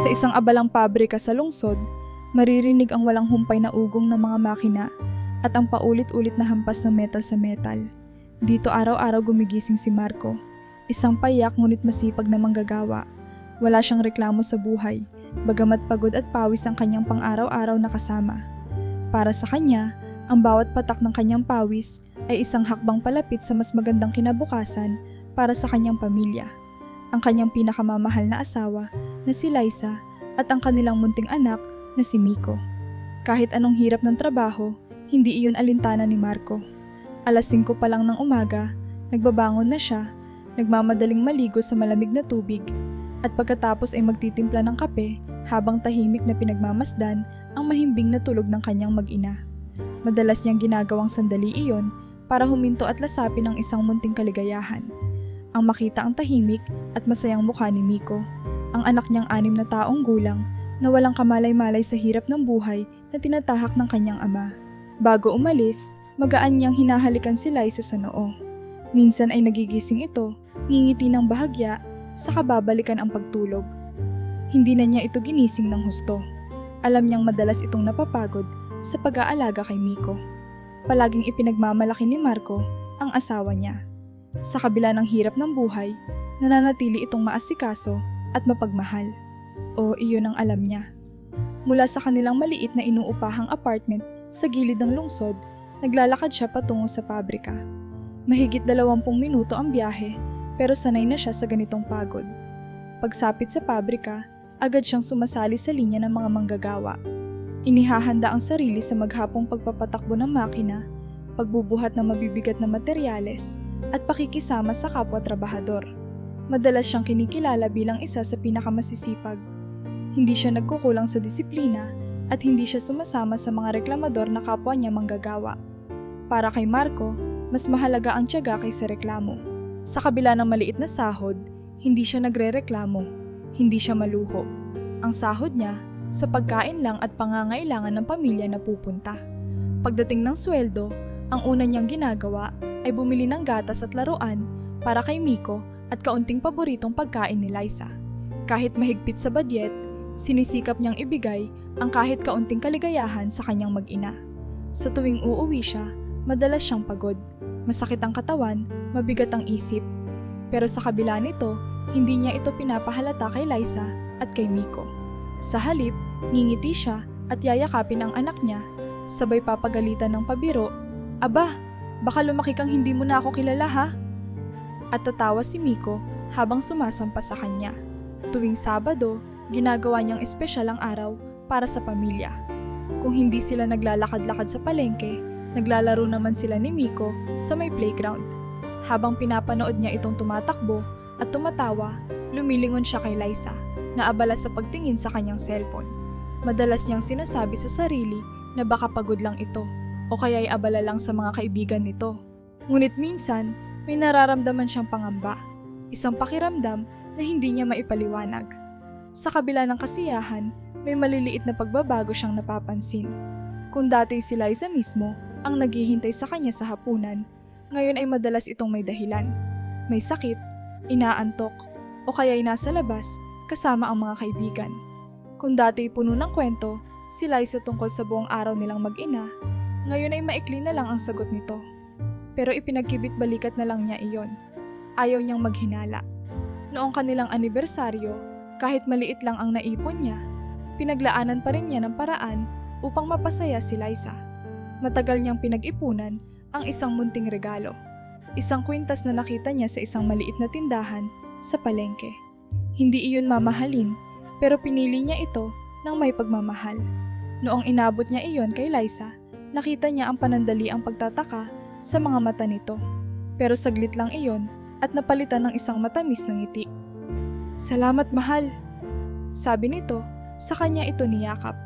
Sa isang abalang pabrika sa lungsod, maririnig ang walang humpay na ugong ng mga makina at ang paulit-ulit na hampas ng metal sa metal. Dito araw-araw gumigising si Marco, isang payak ngunit masipag na manggagawa. Wala siyang reklamo sa buhay, bagamat pagod at pawis ang kanyang pang-araw-araw na kasama. Para sa kanya, ang bawat patak ng kanyang pawis ay isang hakbang palapit sa mas magandang kinabukasan para sa kanyang pamilya. Ang kanyang pinakamamahal na asawa na si Liza at ang kanilang munting anak na si Miko. Kahit anong hirap ng trabaho, hindi iyon alintana ni Marco. Alas 5 pa lang ng umaga, nagbabangon na siya, nagmamadaling maligo sa malamig na tubig, at pagkatapos ay magtitimpla ng kape habang tahimik na pinagmamasdan ang mahimbing na tulog ng kanyang mag-ina. Madalas niyang ginagawang sandali iyon para huminto at lasapin ang isang munting kaligayahan. Ang makita ang tahimik at masayang mukha ni Miko, ang anak niyang 6 na taong gulang na walang kamalay-malay sa hirap ng buhay na tinatahak ng kanyang ama. Bago umalis, magaan niyang hinahalikan si Liza sa noo. Minsan ay nagigising ito, ngingiti ng bahagya, saka babalikan ang pagtulog. Hindi na niya ito ginising ng husto. Alam niyang madalas itong napapagod sa pag-aalaga kay Miko. Palaging ipinagmamalaki ni Marco ang asawa niya. Sa kabila ng hirap ng buhay, nananatili itong maasikaso at mapagmahal. O iyon ang alam niya. Mula sa kanilang maliit na inuupahang apartment sa gilid ng lungsod, naglalakad siya patungo sa pabrika. Mahigit 20 minuto ang biyahe, pero sanay na siya sa ganitong pagod. Pagsapit sa pabrika, agad siyang sumasali sa linya ng mga manggagawa. Inihahanda ang sarili sa maghapong pagpapatakbo ng makina, pagbubuhat ng mabibigat na materyales, at pakikisama sa kapwa-trabahador. Madalas siyang kinikilala bilang isa sa pinakamasisipag. Hindi siya nagkukulang sa disiplina at hindi siya sumasama sa mga reklamador na kapwa niya manggagawa. Para kay Marco, mas mahalaga ang tiyaga kaysa reklamo. Sa kabila ng maliit na sahod, hindi siya nagrereklamo, hindi siya maluho. Ang sahod niya, sa pagkain lang at pangangailangan ng pamilya na pupunta. Pagdating ng sweldo, ang una niyang ginagawa ay bumili ng gatas at laruan para kay Miko at kaunting paboritong pagkain ni Liza. Kahit mahigpit sa budget, sinisikap niyang ibigay ang kahit kaunting kaligayahan sa kanyang mag-ina. Sa tuwing uuwi siya, madalas siyang pagod. Masakit ang katawan, mabigat ang isip. Pero sa kabila nito, hindi niya ito pinapahalata kay Liza at kay Miko. Sa halip, ngingiti siya at yayakapin ang anak niya, sabay papagalitan ng pabiro, "Aba, baka lumaki kang hindi mo na ako kilala ha?" At tatawa si Miko habang sumasampa sa kanya. Tuwing Sabado, ginagawa niyang espesyal ang araw para sa pamilya. Kung hindi sila naglalakad-lakad sa palengke, naglalaro naman sila ni Miko sa may playground. Habang pinapanood niya itong tumatakbo at tumatawa, lumilingon siya kay Liza, na abala sa pagtingin sa kanyang cellphone. Madalas niyang sinasabi sa sarili na baka pagod lang ito o kaya'y abala lang sa mga kaibigan nito. Ngunit minsan, may nararamdaman siyang pangamba, isang pakiramdam na hindi niya maipaliwanag. Sa kabila ng kasiyahan, may maliliit na pagbabago siyang napapansin. Kung dati si Liza mismo ang naghihintay sa kanya sa hapunan, ngayon ay madalas itong may dahilan. May sakit, inaantok, o kaya'y nasa labas kasama ang mga kaibigan. Kung dati puno ng kwento, si Liza tungkol sa buong araw nilang mag-ina, ngayon ay maikli na lang ang sagot nito. Pero ipinagkibit-balikat na lang niya iyon. Ayaw niyang maghinala. Noong kanilang anibersaryo, kahit maliit lang ang naipon niya, pinaglaanan pa rin niya ng paraan upang mapasaya si Liza. Matagal niyang pinag-ipunan ang isang munting regalo. Isang kwintas na nakita niya sa isang maliit na tindahan sa palengke. Hindi iyon mamahalin, pero pinili niya ito ng may pagmamahal. Noong inabot niya iyon kay Liza, nakita niya ang panandaliang pagtataka sa mga mata nito. Pero saglit lang iyon at napalitan ng isang matamis na ngiti. "Salamat, mahal," sabi nito, sa kanya ito niyakap.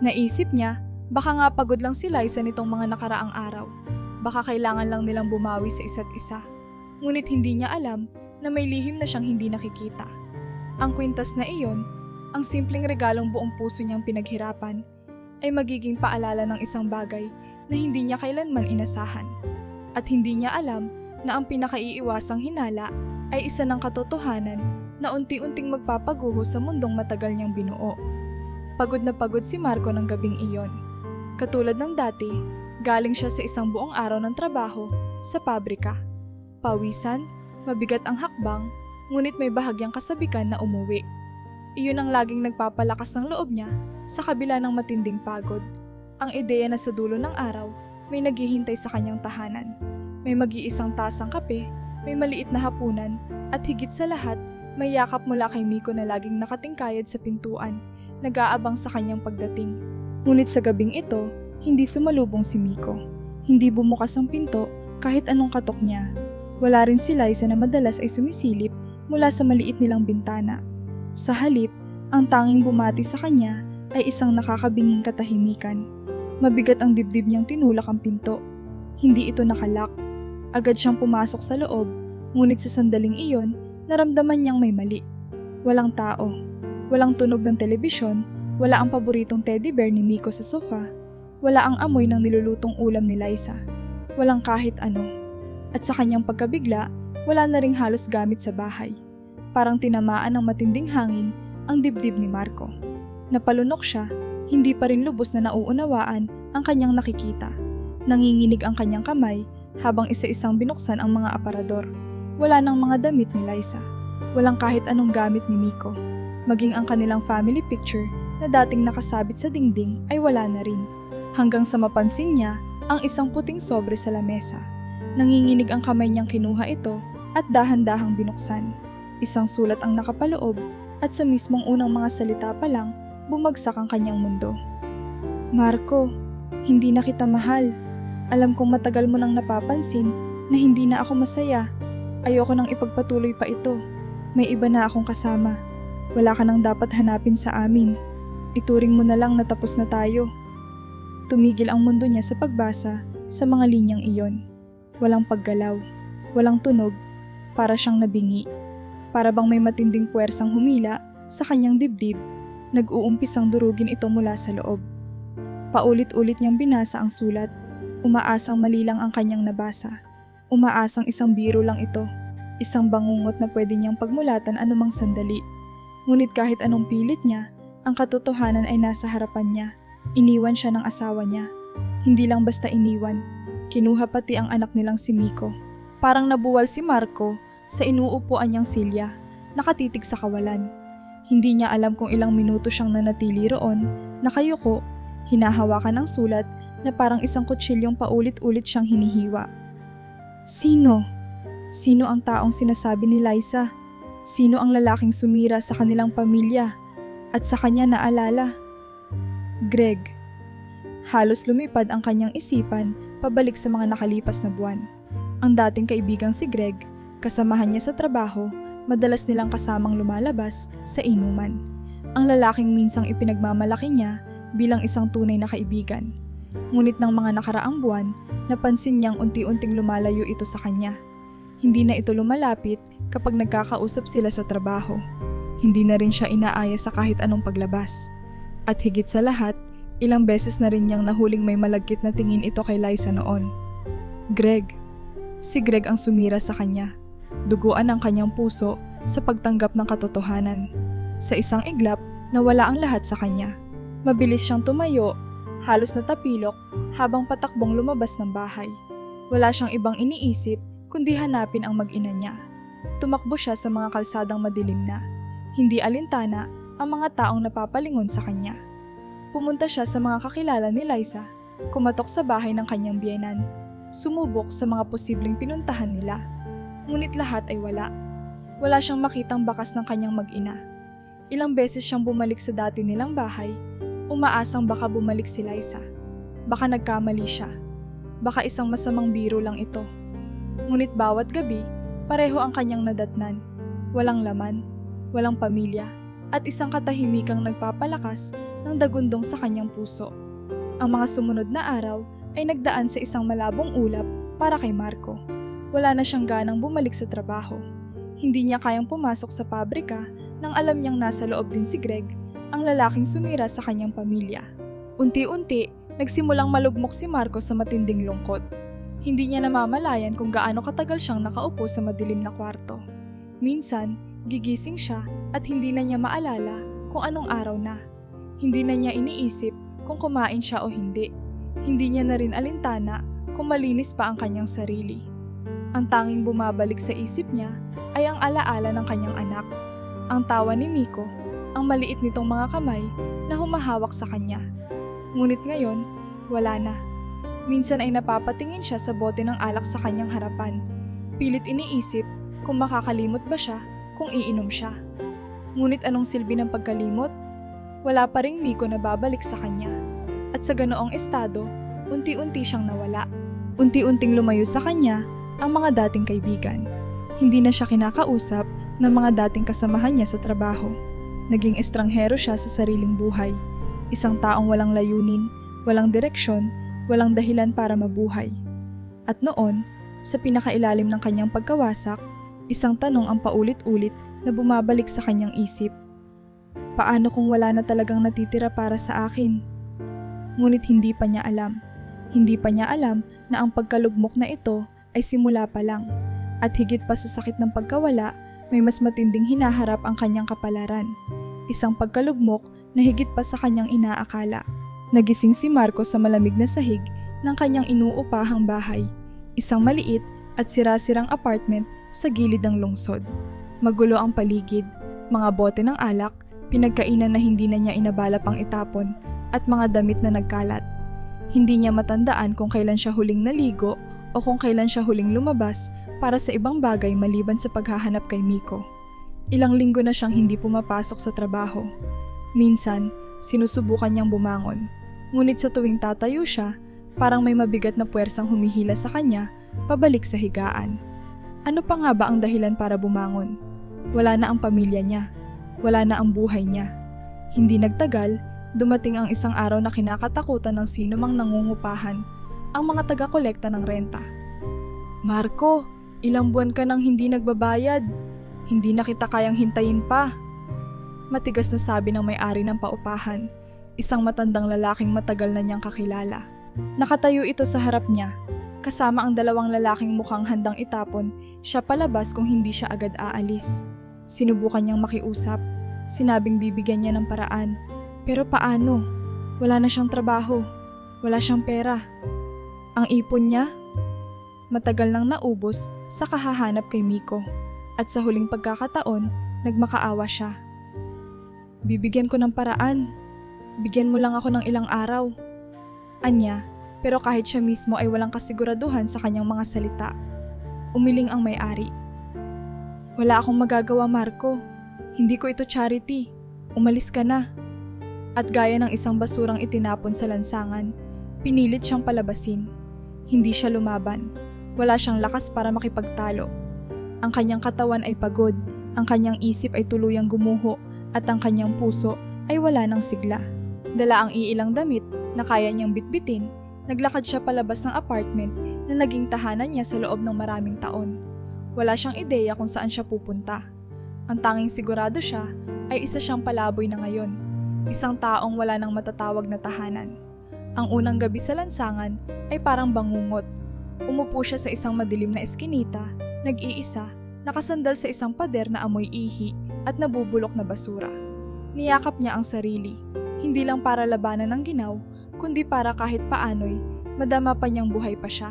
Naisip niya, baka nga pagod lang si Liza nitong mga nakaraang araw. Baka kailangan lang nilang bumawi sa isa't isa. Ngunit hindi niya alam na may lihim na siyang hindi nakikita. Ang kwintas na iyon, ang simpleng regalong buong puso niyang pinaghirapan, ay magiging paalala ng isang bagay na hindi niya kailanman inasahan. At hindi niya alam na ang pinakaiiwasang hinala ay isa ng katotohanan na unti-unting magpapaguho sa mundong matagal niyang binuo. Pagod na pagod si Marco ng gabing iyon. Katulad ng dati, galing siya sa isang buong araw ng trabaho sa pabrika. Pawisan, mabigat ang hakbang, ngunit may bahagyang kasabikan na umuwi. Iyon ang laging nagpapalakas ng loob niya sa kabila ng matinding pagod. Ang ideya na sa dulo ng araw, may naghihintay sa kanyang tahanan. May mag-iisang tasang kape, may maliit na hapunan, at higit sa lahat, may yakap mula kay Miko na laging nakatingkayod sa pintuan, nag-aabang sa kanyang pagdating. Ngunit sa gabing ito, hindi sumalubong si Miko. Hindi bumukas ang pinto kahit anong katok niya. Wala rin si Liza na madalas ay sumisilip mula sa maliit nilang bintana. Sa halip, ang tanging bumati sa kanya ay isang nakakabinging katahimikan. Mabigat ang dibdib niyang tinulak ang pinto. Hindi ito nakalak. Agad siyang pumasok sa loob, ngunit sa sandaling iyon, naramdaman niyang may mali. Walang tao. Walang tunog ng telebisyon. Wala ang paboritong teddy bear ni Miko sa sofa. Wala ang amoy ng nilulutong ulam ni Liza. Walang kahit ano. At sa kanyang pagkabigla, wala na ring halos gamit sa bahay. Parang tinamaan ng matinding hangin ang dibdib ni Marco. Napalunok siya, hindi pa rin lubos na nauunawaan ang kanyang nakikita. Nanginginig ang kanyang kamay habang isa-isang binuksan ang mga aparador. Wala nang mga damit ni Liza. Walang kahit anong gamit ni Miko. Maging ang kanilang family picture na dating nakasabit sa dingding ay wala na rin. Hanggang sa mapansin niya ang isang puting sobre sa lamesa. Nanginginig ang kamay niyang kinuha ito at dahan-dahang binuksan. Isang sulat ang nakapaloob at sa mismong unang mga salita pa lang, bumagsak ang kanyang mundo. Marco, hindi na kita mahal. Alam kong matagal mo nang napapansin na hindi na ako masaya. Ayoko nang ipagpatuloy pa ito. May iba na akong kasama. Wala ka nang dapat hanapin sa amin. Ituring mo na lang na tapos na tayo. Tumigil ang mundo niya sa pagbasa sa mga linyang iyon. Walang paggalaw, walang tunog, para siyang nabingi. Para bang may matinding puwersang humila sa kanyang dibdib, nag-uumpisang durugin ito mula sa loob. Paulit-ulit niyang binasa ang sulat, umaasang mali lang ang kanyang nabasa. Umaasang isang biro lang ito, isang bangungot na pwede niyang pagmulatan anumang sandali. Ngunit kahit anong pilit niya, ang katotohanan ay nasa harapan niya. Iniwan siya ng asawa niya. Hindi lang basta iniwan, kinuha pati ang anak nilang si Miko. Parang nabuwal si Marco sa inuupuan niyang silya, nakatitig sa kawalan. Hindi niya alam kung ilang minuto siyang nanatili roon, nakayuko, hinahawakan ang sulat na parang isang kutsilyong paulit-ulit siyang hinihiwa. Sino? Sino ang taong sinasabi ni Liza? Sino ang lalaking sumira sa kanilang pamilya at sa kanya naalala? Greg. Halos lumipad ang kanyang isipan pabalik sa mga nakalipas na buwan. Ang dating kaibigang si Greg, kasamahan niya sa trabaho, madalas nilang kasamang lumalabas sa inuman. Ang lalaking minsang ipinagmamalaki niya bilang isang tunay na kaibigan. Ngunit ng mga nakaraang buwan, napansin niyang unti-unting lumalayo ito sa kanya. Hindi na ito lumalapit kapag nagkakausap sila sa trabaho. Hindi na rin siya inaaya sa kahit anong paglabas. At higit sa lahat, ilang beses na rin niyang nahuling may malagkit na tingin ito kay Liza noon. Greg. Si Greg ang sumira sa kanya. Duguan ang kanyang puso sa pagtanggap ng katotohanan. Sa isang iglap, nawala ang lahat sa kanya. Mabilis siyang tumayo, halos natapilok, habang patakbong lumabas ng bahay. Wala siyang ibang iniisip kundi hanapin ang mag-ina niya. Tumakbo siya sa mga kalsadang madilim na. Hindi alintana ang mga taong napapalingon sa kanya. Pumunta siya sa mga kakilala ni Liza, kumatok sa bahay ng kanyang biyenan, sumubok sa mga posibleng pinuntahan nila. Ngunit lahat ay wala. Wala siyang makitang bakas ng kanyang mag-ina. Ilang beses siyang bumalik sa dati nilang bahay, umaasang baka bumalik si Liza. Baka nagkamali siya. Baka isang masamang biro lang ito. Ngunit bawat gabi, pareho ang kanyang nadatnan. Walang laman, walang pamilya, at isang katahimikang nagpapalakas ng dagundong sa kanyang puso. Ang mga sumunod na araw ay nagdaan sa isang malabong ulap para kay Marco. Wala na siyang ganang bumalik sa trabaho. Hindi niya kayang pumasok sa pabrika nang alam niyang nasa loob din si Greg, ang lalaking sumira sa kanyang pamilya. Unti-unti, nagsimulang malugmok si Marco sa matinding lungkot. Hindi niya namamalayan kung gaano katagal siyang nakaupo sa madilim na kwarto. Minsan, Gigising siya at hindi na niya maalala kung anong araw na. Hindi na niya iniisip kung kumain siya o hindi. Hindi niya na rin alintana kung malinis pa ang kanyang sarili. Ang tanging bumabalik sa isip niya ay ang alaala ng kanyang anak. Ang tawa ni Miko, ang maliit nitong mga kamay na humahawak sa kanya. Ngunit ngayon, wala na. Minsan ay napapatingin siya sa bote ng alak sa kanyang harapan. Pilit iniisip kung makakalimot ba siya kung iinom siya. Ngunit anong silbi ng pagkalimot? Wala pa ring Miko na babalik sa kanya. At sa ganoong estado, unti-unti siyang nawala. Unti-unting lumayo sa kanya ang mga dating kaibigan. Hindi na siya kinakausap ng mga dating kasamahan niya sa trabaho. Naging estranghero siya sa sariling buhay. Isang taong walang layunin, walang direksyon, walang dahilan para mabuhay. At noon, sa pinakailalim ng kanyang pagkawasak, isang tanong ang paulit-ulit na bumabalik sa kanyang isip. Paano kung wala na talagang natitira para sa akin? Ngunit hindi pa niya alam. Hindi pa niya alam na ang pagkalugmok na ito ay simula pa lang. At higit pa sa sakit ng pagkawala, may mas matinding hinaharap ang kanyang kapalaran. Isang pagkalugmok na higit pa sa kanyang inaakala. Nagising si Marco sa malamig na sahig ng kanyang inuupahang bahay. Isang maliit at sira-sirang apartment sa gilid ng lungsod. Magulo ang paligid, mga bote ng alak, pinagkainan na hindi na niya inabala pang itapon, at mga damit na nagkalat. Hindi niya matandaan kung kailan siya huling naligo o kung kailan siya huling lumabas para sa ibang bagay maliban sa paghahanap kay Miko. Ilang linggo na siyang hindi pumapasok sa trabaho. Minsan, sinusubukan niyang bumangon. Ngunit sa tuwing tatayo siya, parang may mabigat na puwersang humihila sa kanya pabalik sa higaan. Ano pa nga ba ang dahilan para bumangon? Wala na ang pamilya niya. Wala na ang buhay niya. Hindi nagtagal, dumating ang isang araw na kinakatakutan ng sino mang nangungupahan, ang mga taga-kolekta ng renta. Marco, ilang buwan ka nang hindi nagbabayad. Hindi na kita kayang hintayin pa. Matigas na sabi ng may-ari ng paupahan, isang matandang lalaking matagal na niyang kakilala. Nakatayo ito sa harap niya, kasama ang dalawang lalaking mukhang handang itapon siya palabas kung hindi siya agad aalis. Sinubukan niyang makiusap, sinabing bibigyan niya ng paraan. Pero paano? Wala na siyang trabaho, wala siyang pera. Ang ipon niya? Matagal nang naubos sa kahahanap kay Miko. At sa huling pagkakataon, nagmakaawa siya. Bibigyan ko ng paraan. Bigyan mo lang ako ng ilang araw. Anya, pero kahit siya mismo ay walang kasiguraduhan sa kanyang mga salita. Umiling ang may-ari. Wala akong magagawa, Marco. Hindi ko ito charity. Umalis ka na. At gaya ng isang basurang itinapon sa lansangan, pinilit siyang palabasin. Hindi siya lumaban. Wala siyang lakas para makipagtalo. Ang kanyang katawan ay pagod, ang kanyang isip ay tuluyang gumuho, at ang kanyang puso ay wala ng sigla. Dala ang iilang damit na kaya niyang bitbitin, naglakad siya palabas ng apartment na naging tahanan niya sa loob ng maraming taon. Wala siyang ideya kung saan siya pupunta. Ang tanging sigurado siya ay isa siyang palaboy na ngayon, isang taong wala nang matatawag na tahanan. Ang unang gabi sa lansangan ay parang bangungot. Umupo siya sa isang madilim na eskinita, nag-iisa, nakasandal sa isang pader na amoy ihi at nabubulok na basura. Niyakap niya ang sarili, hindi lang para labanan ng ginaw, kundi para kahit paano'y madama pa niyang buhay pa siya.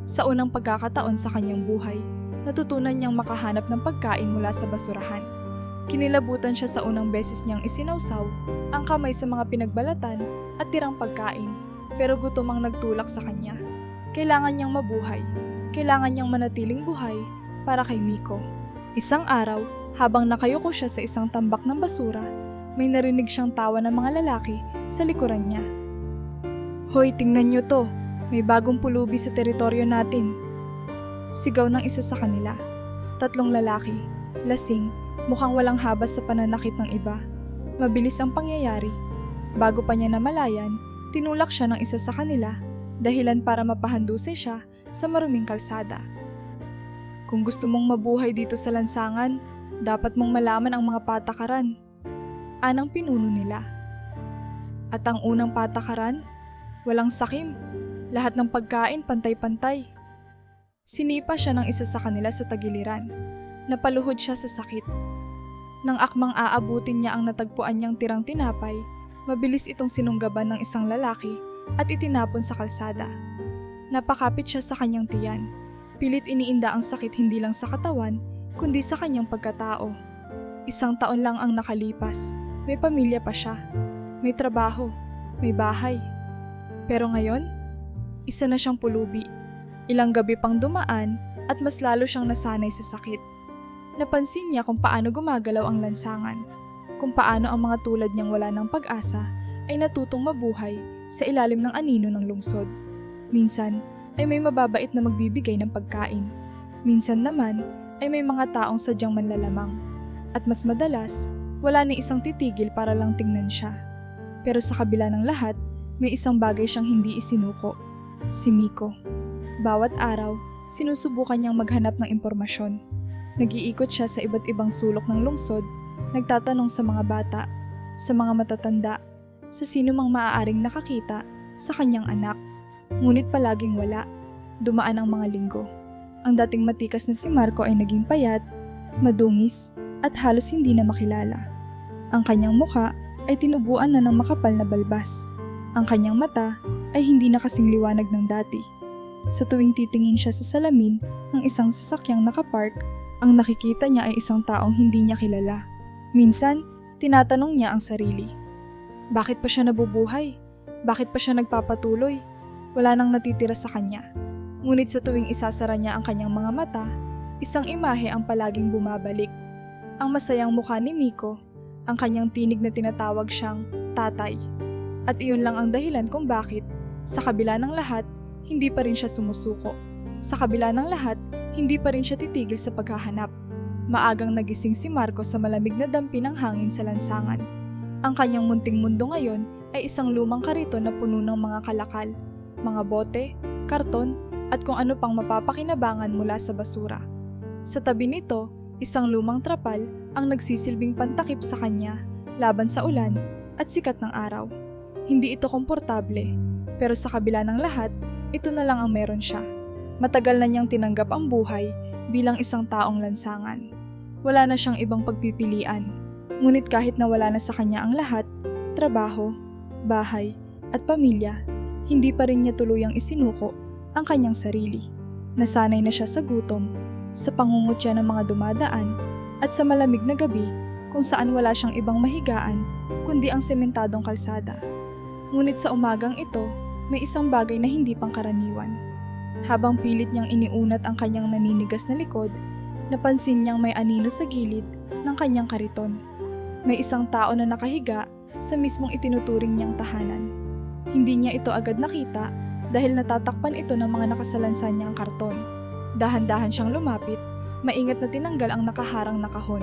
Sa unang pagkakataon sa kanyang buhay, natutunan niyang makahanap ng pagkain mula sa basurahan. Kinilabutan siya sa unang beses niyang isinawsaw ang kamay sa mga pinagbalatan at tirang pagkain, pero gutom ang nagtulak sa kanya. Kailangan niyang mabuhay. Kailangan niyang manatiling buhay para kay Miko. Isang araw, habang nakayuko siya sa isang tambak ng basura, may narinig siyang tawa ng mga lalaki sa likuran niya. Hoy, tingnan niyo to. May bagong pulubi sa teritoryo natin. Sigaw ng isa sa kanila. 3 lalaki, lasing, mukhang walang habas sa pananakit ng iba. Mabilis ang pangyayari. Bago pa niya namalayan, tinulak siya ng isa sa kanila, dahilan para mapahanduse siya sa maruming kalsada. Kung gusto mong mabuhay dito sa lansangan, dapat mong malaman ang mga patakaran. Anang pinuno nila. At ang unang patakaran, walang sakim. Lahat ng pagkain pantay-pantay. Sinipa siya ng isa sa kanila sa tagiliran. Napaluhod siya sa sakit. Nang akmang aabutin niya ang natagpuan niyang tirang tinapay, mabilis itong sinunggaban ng isang lalaki at itinapon sa kalsada. Napakapit siya sa kanyang tiyan. Pilit iniinda ang sakit hindi lang sa katawan, kundi sa kanyang pagkatao. 1 taon lang ang nakalipas. May pamilya pa siya. May trabaho. May bahay. Pero ngayon, isa na siyang pulubi. Ilang gabi pang dumaan at mas lalo siyang nasanay sa sakit. Napansin niya kung paano gumagalaw ang lansangan, kung paano ang mga tulad niyang wala ng pag-asa ay natutong mabuhay sa ilalim ng anino ng lungsod. Minsan ay may mababait na magbibigay ng pagkain. Minsan naman ay may mga taong sadyang manlalamang. At mas madalas, wala ni isang titigil para lang tingnan siya. Pero sa kabila ng lahat, may isang bagay siyang hindi isinuko. Si Miko. Bawat araw, sinusubukan niyang maghanap ng impormasyon. Nag-iikot siya sa iba't ibang sulok ng lungsod, nagtatanong sa mga bata, sa mga matatanda, sa sino mang maaaring nakakita sa kanyang anak. Ngunit palaging wala. Dumaan ang mga linggo. Ang dating matikas na si Marco ay naging payat, madungis, at halos hindi na makilala. Ang kanyang muka ay tinubuan na ng makapal na balbas. Ang kanyang mata ay hindi na kasing liwanag ng dati. Sa tuwing titingin siya sa salamin ng isang sasakyang nakapark, ang nakikita niya ay isang taong hindi niya kilala. Minsan, tinatanong niya ang sarili. Bakit pa siya nabubuhay? Bakit pa siya nagpapatuloy? Wala nang natitira sa kanya. Ngunit sa tuwing isasara niya ang kanyang mga mata, isang imahe ang palaging bumabalik. Ang masayang mukha ni Miko, ang kanyang tinig na tinatawag siyang tatay. At iyon lang ang dahilan kung bakit, sa kabila ng lahat, hindi pa rin siya sumusuko. Sa kabila ng lahat, hindi pa rin siya titigil sa paghahanap. Maagang nagising si Marco sa malamig na dampi ng hangin sa lansangan. Ang kanyang munting mundo ngayon ay isang lumang kariton na puno ng mga kalakal, mga bote, karton, at kung ano pang mapapakinabangan mula sa basura. Sa tabi nito, isang lumang trapal ang nagsisilbing pantakip sa kanya laban sa ulan at sikat ng araw. Hindi ito komportable, pero sa kabila ng lahat, ito na lang ang meron siya. Matagal na niyang tinanggap ang buhay bilang isang taong lansangan. Wala na siyang ibang pagpipilian. Ngunit kahit na wala na sa kanya ang lahat, trabaho, bahay, at pamilya, hindi pa rin niya tuluyang isinuko ang kanyang sarili. Nasanay na siya sa gutom, sa pangungutya ng mga dumadaan, at sa malamig na gabi kung saan wala siyang ibang mahigaan kundi ang sementadong kalsada. Ngunit sa umagang ito, may isang bagay na hindi pangkaraniwan. Habang pilit niyang iniunat ang kanyang naninigas na likod, napansin niyang may anino sa gilid ng kanyang kariton. May isang tao na nakahiga sa mismong itinuturing niyang tahanan. Hindi niya ito agad nakita dahil natatakpan ito ng mga nakasalansan niyang karton. Dahan-dahan siyang lumapit, maingat na tinanggal ang nakaharang na kahon,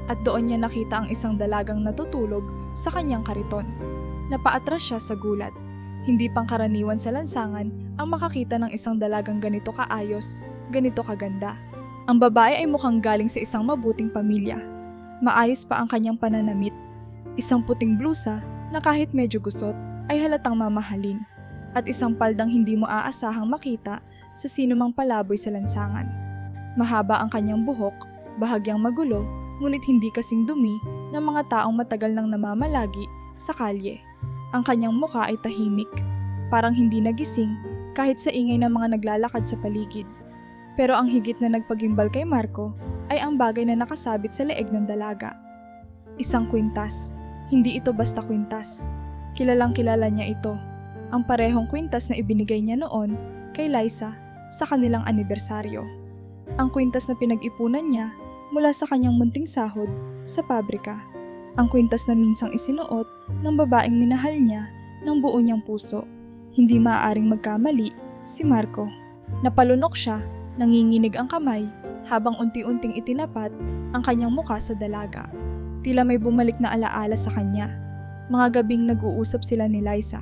at doon niya nakita ang isang dalagang natutulog sa kanyang kariton. Napaatras siya sa gulat. Hindi pangkaraniwan sa lansangan ang makakita ng isang dalagang ganito kaayos, ganito kaganda. Ang babae ay mukhang galing sa isang mabuting pamilya. Maayos pa ang kanyang pananamit. Isang puting blusa na kahit medyo gusot ay halatang mamahalin. At isang paldang hindi mo aasahang makita sa sinumang palaboy sa lansangan. Mahaba ang kanyang buhok, bahagyang magulo, ngunit hindi kasing dumi ng mga taong matagal nang namamalagi sa kalye. Ang kanyang mukha ay tahimik, parang hindi nagising kahit sa ingay ng mga naglalakad sa paligid. Pero ang higit na nagpagimbal kay Marco ay ang bagay na nakasabit sa leeg ng dalaga. Isang kwintas. Hindi ito basta kwintas. Kilalang kilala niya ito. Ang parehong kwintas na ibinigay niya noon kay Liza sa kanilang anibersaryo. Ang kwintas na pinag-ipunan niya mula sa kanyang munting sahod sa pabrika. Ang kwintas na minsang isinuot ng babaeng minahal niya ng buo niyang puso. Hindi maaaring magkamali si Marco. Napalunok siya, nanginginig ang kamay habang unti-unting itinapat ang kanyang mukha sa dalaga. Tila may bumalik na alaala sa kanya. Mga gabing nag-uusap sila ni Liza,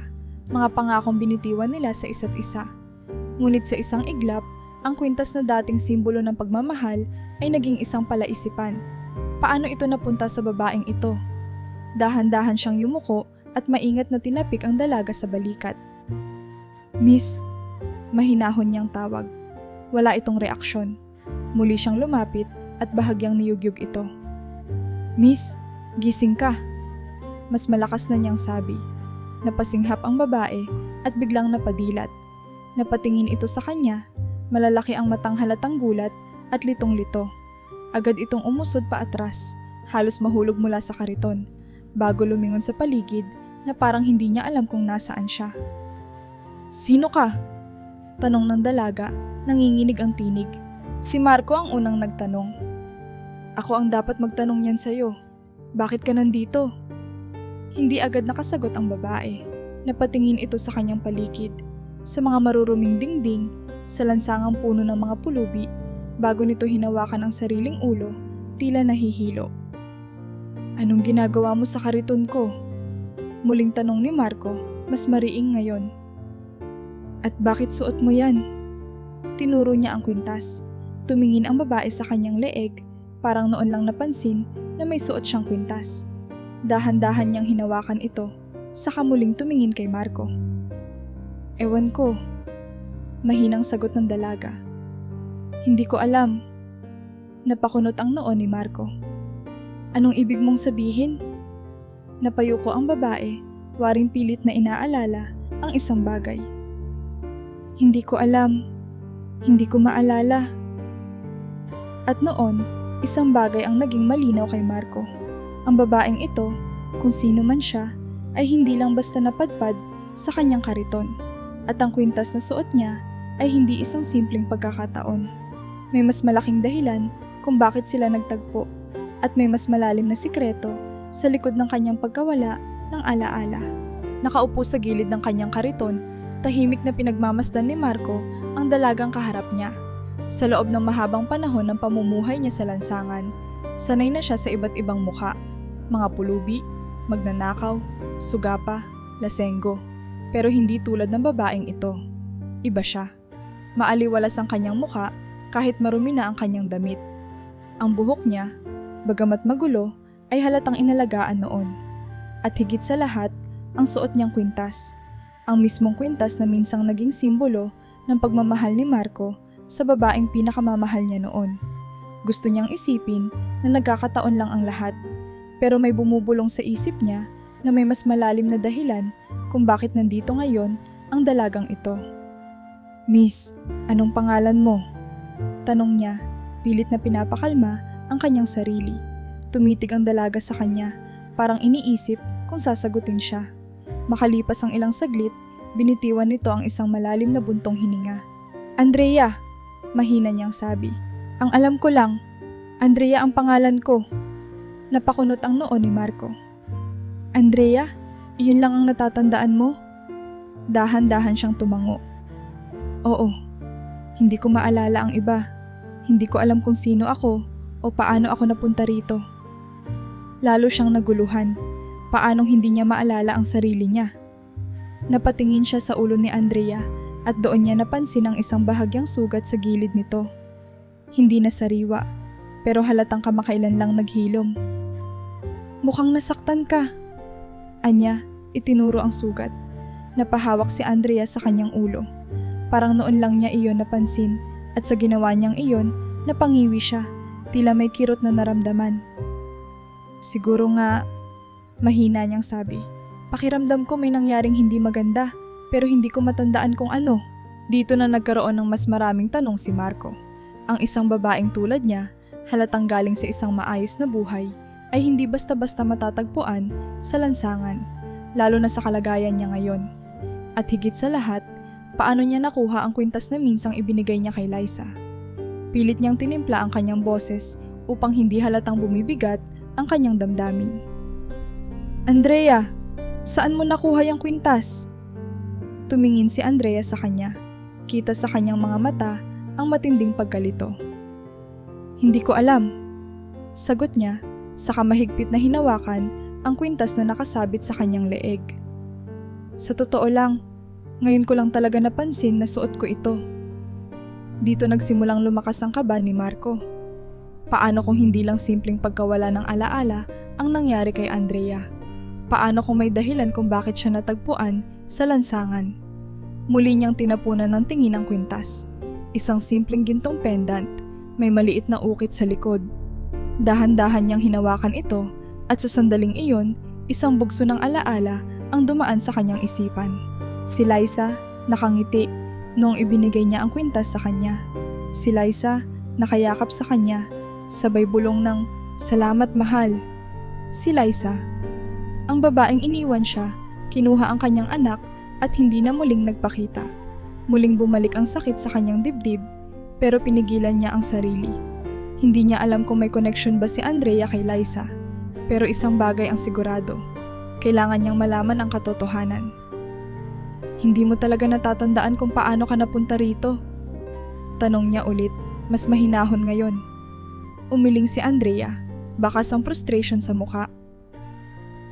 mga pangakong binitiwan nila sa isa't isa. Ngunit sa isang iglap, ang kwintas na dating simbolo ng pagmamahal ay naging isang palaisipan. Paano ito napunta sa babaeng ito? Dahan-dahan siyang yumuko at maingat na tinapik ang dalaga sa balikat. Miss, mahinahon niyang tawag. Wala itong reaksyon. Muli siyang lumapit at bahagyang niyugyug ito. "Miss, gising ka." Mas malakas na niyang sabi. Napasinghap ang babae at biglang napadilat. Napatingin ito sa kanya, malalaki ang matang halatang gulat at litong-lito. Agad itong umusod pa atras, halos mahulog mula sa kariton, bago lumingon sa paligid na parang hindi niya alam kung nasaan siya. "Sino ka?" Tanong ng dalaga, nanginginig ang tinig. Si Marco ang unang nagtanong. "Ako ang dapat magtanong niyan sa'yo. Bakit ka nandito?" Hindi agad nakasagot ang babae. Napatingin ito sa kanyang paligid, sa mga maruruming dingding, sa lansangang puno ng mga pulubi, bago nito hinawakan ang sariling ulo, tila nahihilo. "Anong ginagawa mo sa kariton ko?" Muling tanong ni Marco, mas mariing ngayon. "At bakit suot mo yan?" Tinuro niya ang kwintas. Tumingin ang babae sa kanyang leeg, parang noon lang napansin na may suot siyang kwintas. Dahan-dahan niyang hinawakan ito, saka muling tumingin kay Marco. "Ewan ko." Mahinang sagot ng dalaga. "Hindi ko alam." Napakunot ang noo ni Marco. "Anong ibig mong sabihin?" Napayuko ang babae, waring pilit na inaalala ang isang bagay. "Hindi ko alam. Hindi ko maalala." At noon, isang bagay ang naging malinaw kay Marco. Ang babaeng ito, kung sino man siya, ay hindi lang basta napadpad sa kanyang kariton. At ang kwintas na suot niya ay hindi isang simpleng pagkakataon. May mas malaking dahilan kung bakit sila nagtagpo, at may mas malalim na sikreto sa likod ng kanyang pagkawala ng alaala. Nakaupo sa gilid ng kanyang kariton, tahimik na pinagmamasdan ni Marco ang dalagang kaharap niya. Sa loob ng mahabang panahon ng pamumuhay niya sa lansangan, sanay na siya sa iba't ibang mukha. Mga pulubi, magnanakaw, sugapa, lasenggo. Pero hindi tulad ng babaeng ito. Iba siya. Maaliwalas ang kanyang mukha kahit marumi na ang kanyang damit. Ang buhok niya, bagamat magulo, ay halatang inalagaan noon. At higit sa lahat, ang suot niyang kwintas. Ang mismong kwintas na minsang naging simbolo ng pagmamahal ni Marco sa babaeng pinakamamahal niya noon. Gusto niyang isipin na nagkakataon lang ang lahat, pero may bumubulong sa isip niya na may mas malalim na dahilan kung bakit nandito ngayon ang dalagang ito. "Miss, anong pangalan mo?" Tanong niya, pilit na pinapakalma ang kanyang sarili. Tumitig ang dalaga sa kanya, parang iniisip kung sasagutin siya. Makalipas ang ilang saglit, binitiwan nito ang isang malalim na buntong hininga. "Andrea," mahina niyang sabi. "Ang alam ko lang, Andrea ang pangalan ko." Napakunot ang noo ni Marco. "Andrea? Iyon lang ang natatandaan mo?" Dahan-dahan siyang tumango. "Oo, hindi ko maalala ang iba. Hindi ko alam kung sino ako o paano ako napunta rito." Lalo siyang naguluhan. Paanong hindi niya maalala ang sarili niya? Napatingin siya sa ulo ni Andrea at doon niya napansin ang isang bahagyang sugat sa gilid nito. Hindi na sariwa, pero halatang kamakailan lang naghilom. "Mukhang nasaktan ka." Anya, itinuro ang sugat. Napahawak si Andrea sa kanyang ulo. Parang noon lang niya iyon napansin, at sa ginawa niyang iyon, napangiwi siya, tila may kirot na naramdaman. "Siguro nga," mahina niyang sabi. "Pakiramdam ko may nangyaring hindi maganda, pero hindi ko matandaan kung ano." Dito na nagkaroon ng mas maraming tanong si Marco. Ang isang babaeng tulad niya, halatang galing sa isang maayos na buhay, ay hindi basta-basta matatagpuan sa lansangan, lalo na sa kalagayan niya ngayon. At higit sa lahat, paano niya nakuha ang kwintas na minsang ibinigay niya kay Liza. Pilit niyang tinimpla ang kanyang boses upang hindi halatang bumibigat ang kanyang damdamin. "Andrea, saan mo nakuha yung kwintas?" Tumingin si Andrea sa kanya. Kita sa kanyang mga mata ang matinding pagkalito. "Hindi ko alam." Sagot niya, saka mahigpit na hinawakan ang kwintas na nakasabit sa kanyang leeg. "Sa totoo lang, ngayon ko lang talaga napansin na suot ko ito." Dito nagsimulang lumakas ang kaba ni Marco. Paano kung hindi lang simpleng pagkawala ng alaala ang nangyari kay Andrea? Paano kung may dahilan kung bakit siya natagpuan sa lansangan? Muli niyang tinapunan ng tingin ang kwintas. Isang simpleng gintong pendant, may maliit na ukit sa likod. Dahan-dahan niyang hinawakan ito at sa sandaling iyon, isang bugso ng alaala ang dumaan sa kanyang isipan. Si Liza, nakangiti noong ibinigay niya ang kwintas sa kanya. Si Liza, nakayakap sa kanya, sabay bulong ng, "Salamat mahal." Si Liza, ang babaeng iniwan siya, kinuha ang kanyang anak at hindi na muling nagpakita. Muling bumalik ang sakit sa kanyang dibdib, pero pinigilan niya ang sarili. Hindi niya alam kung may connection ba si Andrea kay Liza, pero isang bagay ang sigurado. Kailangan niyang malaman ang katotohanan. "Hindi mo talaga natatandaan kung paano ka napunta rito?" Tanong niya ulit, mas mahinahon ngayon. Umiling si Andrea, bakas ang frustration sa mukha.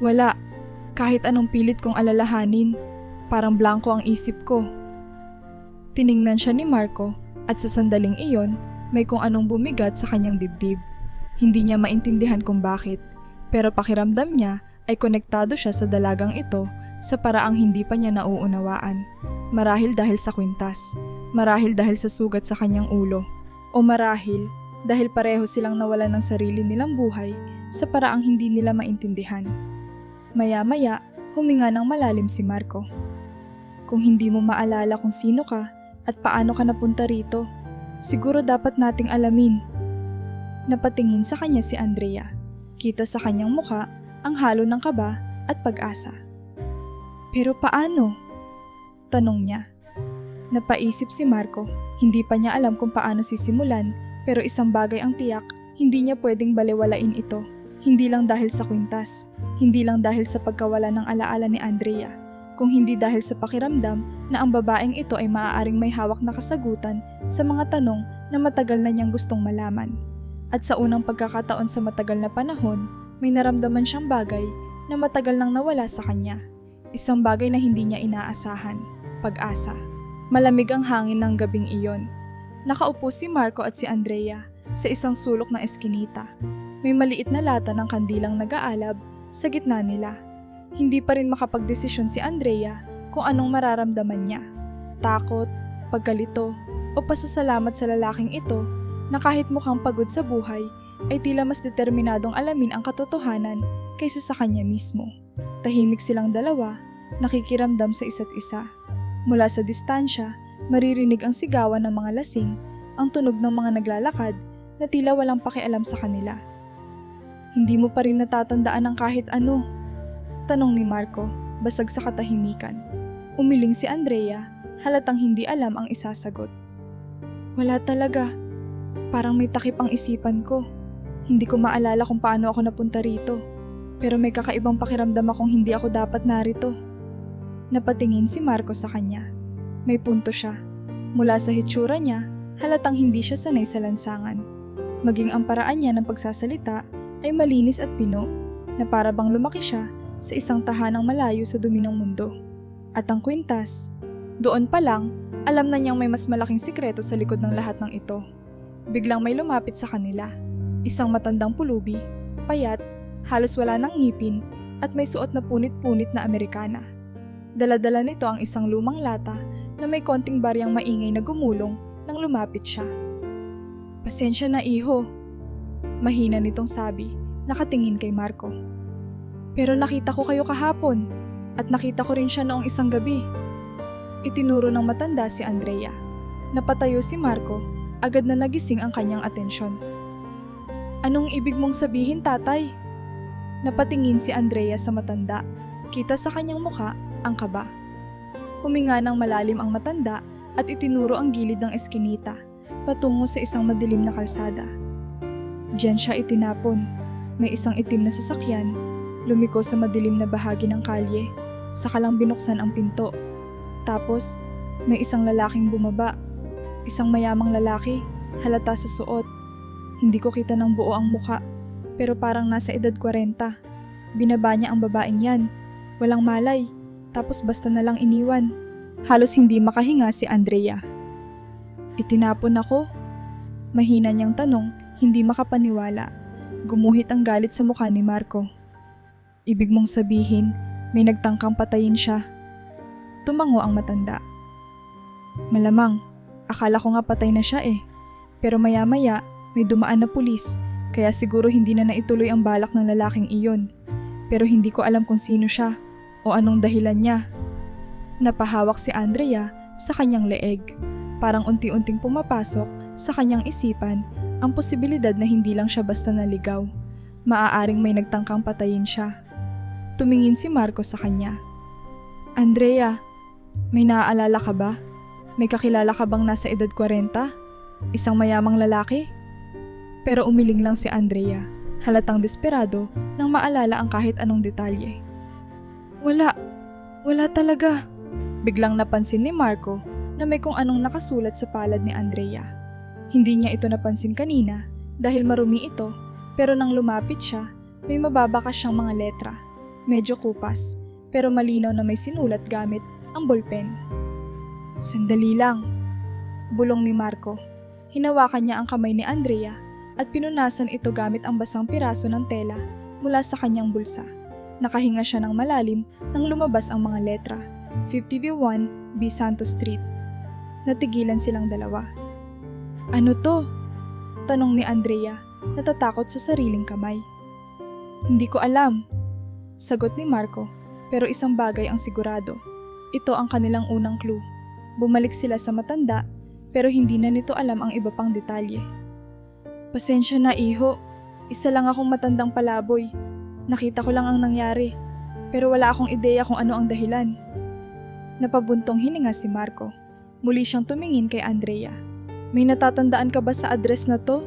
"Wala, kahit anong pilit kong alalahanin, parang blanko ang isip ko." Tiningnan siya ni Marco at sa sandaling iyon, may kung anong bumigat sa kanyang dibdib. Hindi niya maintindihan kung bakit, pero pakiramdam niya ay konektado siya sa dalagang ito sa paraang hindi pa niya nauunawaan. Marahil dahil sa kwintas, marahil dahil sa sugat sa kanyang ulo, o marahil dahil pareho silang nawalan ng sarili nilang buhay sa paraang hindi nila maintindihan. Maya-maya, huminga ng malalim si Marco. "Kung hindi mo maalala kung sino ka at paano ka napunta rito, siguro dapat nating alamin." Napatingin sa kanya si Andrea. Kita sa kanyang mukha ang halo ng kaba at pag-asa. "Pero paano?" tanong niya. Napaisip si Marco. Hindi pa niya alam kung paano sisimulan, pero isang bagay ang tiyak, hindi niya pwedeng balewalain ito. Hindi lang dahil sa kwintas, hindi lang dahil sa pagkawala ng alaala ni Andrea, kung hindi dahil sa pakiramdam na ang babaeng ito ay maaaring may hawak na kasagutan sa mga tanong na matagal na niyang gustong malaman. At sa unang pagkakataon sa matagal na panahon, may naramdaman siyang bagay na matagal nang nawala sa kanya. Isang bagay na hindi niya inaasahan, pag-asa. Malamig ang hangin ng gabing iyon. Nakaupo si Marco at si Andrea sa isang sulok ng eskinita. May maliit na lata ng kandilang nag-aalab sa gitna nila. Hindi pa rin makapagdesisyon si Andrea kung anong mararamdaman niya. Takot, pagkalito, o pasasalamat sa lalaking ito na kahit mukhang pagod sa buhay, ay tila mas determinadong alamin ang katotohanan kaysa sa kanya mismo. Tahimik silang dalawa, nakikiramdam sa isa't isa. Mula sa distansya, maririnig ang sigawan ng mga lasing, ang tunog ng mga naglalakad na tila walang pakialam sa kanila. "Hindi mo pa rin natatandaan ang kahit ano?" tanong ni Marco, basag sa katahimikan. Umiling si Andrea, halatang hindi alam ang isasagot. "Wala talaga. Parang may takip ang isipan ko. Hindi ko maalala kung paano ako napunta rito. Pero may kakaibang pakiramdam akong hindi ako dapat narito." Napatingin si Marco sa kanya. May punto siya. Mula sa hitsura niya, halatang hindi siya sanay sa lansangan. Maging ang paraan niya ng pagsasalita ay malinis at pino, na para bang lumaki siya sa isang tahanang malayo sa dumi ng mundo. At ang kwintas, doon pa lang, alam na niyang may mas malaking sikreto sa likod ng lahat ng ito. Biglang may lumapit sa kanila. Isang matandang pulubi, payat, halos wala ng ngipin, at may suot na punit-punit na Amerikana. Dala-dala nito ang isang lumang lata na may konting baryang maingay na gumulong nang lumapit siya. "Pasensya na, iho," mahina nitong sabi, nakatingin kay Marco. "Pero nakita ko kayo kahapon, at nakita ko rin siya noong isang gabi." Itinuro ng matanda si Andrea. Napatayo si Marco, agad na nagising ang kanyang atensyon. "Anong ibig mong sabihin, tatay?" Napatingin si Andrea sa matanda. Kita sa kanyang mukha ang kaba. Huminga ng malalim ang matanda at itinuro ang gilid ng eskinita, patungo sa isang madilim na kalsada. Diyan siya itinapon. May isang itim na sasakyan, lumiko sa madilim na bahagi ng kalye, saka lang binuksan ang pinto. Tapos, may isang lalaking bumaba. Isang mayamang lalaki, halata sa suot. Hindi ko kita ng buo ang muka, pero parang nasa edad 40. Binaba niya ang babaeng yan. Walang malay, tapos basta na lang iniwan. Halos hindi makahinga si Andrea. "Itinapon ako?" Mahina niyang tanong, hindi makapaniwala. Gumuhit ang galit sa mukha ni Marco. "Ibig mong sabihin, may nagtangkang patayin siya?" Tumango ang matanda. "Malamang, akala ko nga patay na siya eh. Pero maya-maya, may dumaan na pulis, Kaya siguro hindi na naituloy ang balak ng lalaking iyon. Pero hindi ko alam kung sino siya o anong dahilan niya. Napahawak si Andrea sa kanyang leeg. Parang unti-unting pumapasok sa kanyang isipan ang posibilidad na hindi lang siya basta naligaw. Maaaring may nagtangkang patayin siya. Tumingin si Marco sa kanya. Andrea, may naaalala ka ba? May kakilala ka bang nasa edad 40? Isang mayamang lalaki? Pero umiling lang si Andrea, halatang desperado nang maalala ang kahit anong detalye. Wala talaga. Biglang napansin ni Marco na may kung anong nakasulat sa palad ni Andrea. Hindi niya ito napansin kanina dahil marumi ito, pero nang lumapit siya, may mababakas siyang mga letra. Medyo kupas, pero malinaw na may sinulat gamit ang ballpen. Sandali lang, bulong ni Marco. Hinawakan niya ang kamay ni Andrea at pinunasan ito gamit ang basang piraso ng tela mula sa kanyang bulsa. Nakahinga siya ng malalim nang lumabas ang mga letra. 50B1 B. Santos Street. Natigilan silang dalawa. Ano to? Tanong ni Andrea, natatakot sa sariling kamay. Hindi ko alam, sagot ni Marco, pero isang bagay ang sigurado. Ito ang kanilang unang clue. Bumalik sila sa matanda, pero hindi na nito alam ang iba pang detalye. Pasensya na, iho. Isa lang akong matandang palaboy. Nakita ko lang ang nangyari, pero wala akong ideya kung ano ang dahilan. Napabuntong hininga si Marco. Muli siyang tumingin kay Andrea. May natatandaan ka ba sa address na to?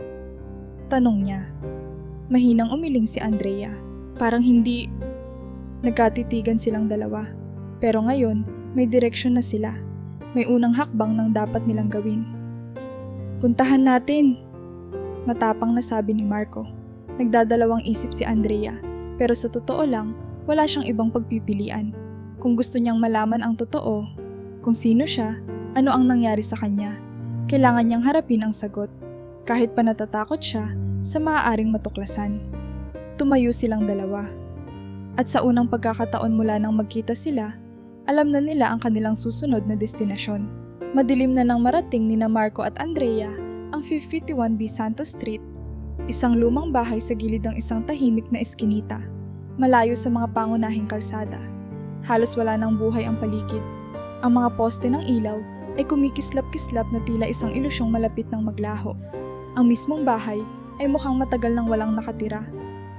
Tanong niya. Mahinang umiling si Andrea. Parang hindi. Nagkatitigan silang dalawa. Pero ngayon, may direksyon na sila. May unang hakbang ng dapat nilang gawin. Puntahan natin, matapang na sabi ni Marco. Nagdadalawang isip si Andrea, pero sa totoo lang, wala siyang ibang pagpipilian. Kung gusto niyang malaman ang totoo, kung sino siya, ano ang nangyari sa kanya, kailangan niyang harapin ang sagot, kahit pa natatakot siya sa maaaring matuklasan. Tumayo silang dalawa. At sa unang pagkakataon mula nang magkita sila, alam na nila ang kanilang susunod na destinasyon. Madilim na nang marating nina Marco at Andrea ang 551B Santos Street, isang lumang bahay sa gilid ng isang tahimik na eskinita, malayo sa mga pangunahing kalsada. Halos wala nang buhay ang paligid. Ang mga poste ng ilaw ay kumikislap-kislap na tila isang ilusyong malapit ng maglaho. Ang mismong bahay ay mukhang matagal nang walang nakatira.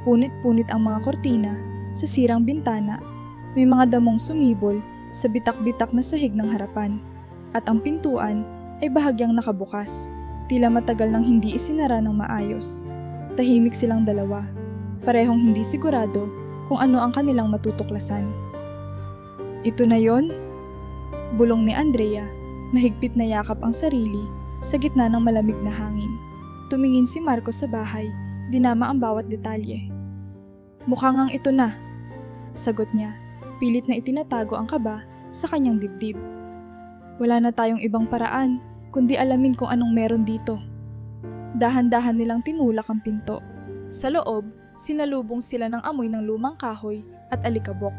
Punit-punit ang mga kortina sa sirang bintana. May mga damong sumibol sa bitak-bitak na sahig ng harapan, at ang pintuan ay bahagyang nakabukas, tila matagal nang hindi isinara ng maayos. Tahimik silang dalawa, parehong hindi sigurado kung ano ang kanilang matutuklasan. Ito na yon? Bulong ni Andrea, mahigpit na yakap ang sarili sa gitna ng malamig na hangin. Tumingin si Marco sa bahay, dinama ang bawat detalye. Mukhang ang ito na, sagot niya. Pilit na itinatago ang kaba sa kanyang dibdib. Wala na tayong ibang paraan, kundi alamin kung anong meron dito. Dahan-dahan nilang tinulak ang pinto. Sa loob, sinalubong sila ng amoy ng lumang kahoy at alikabok.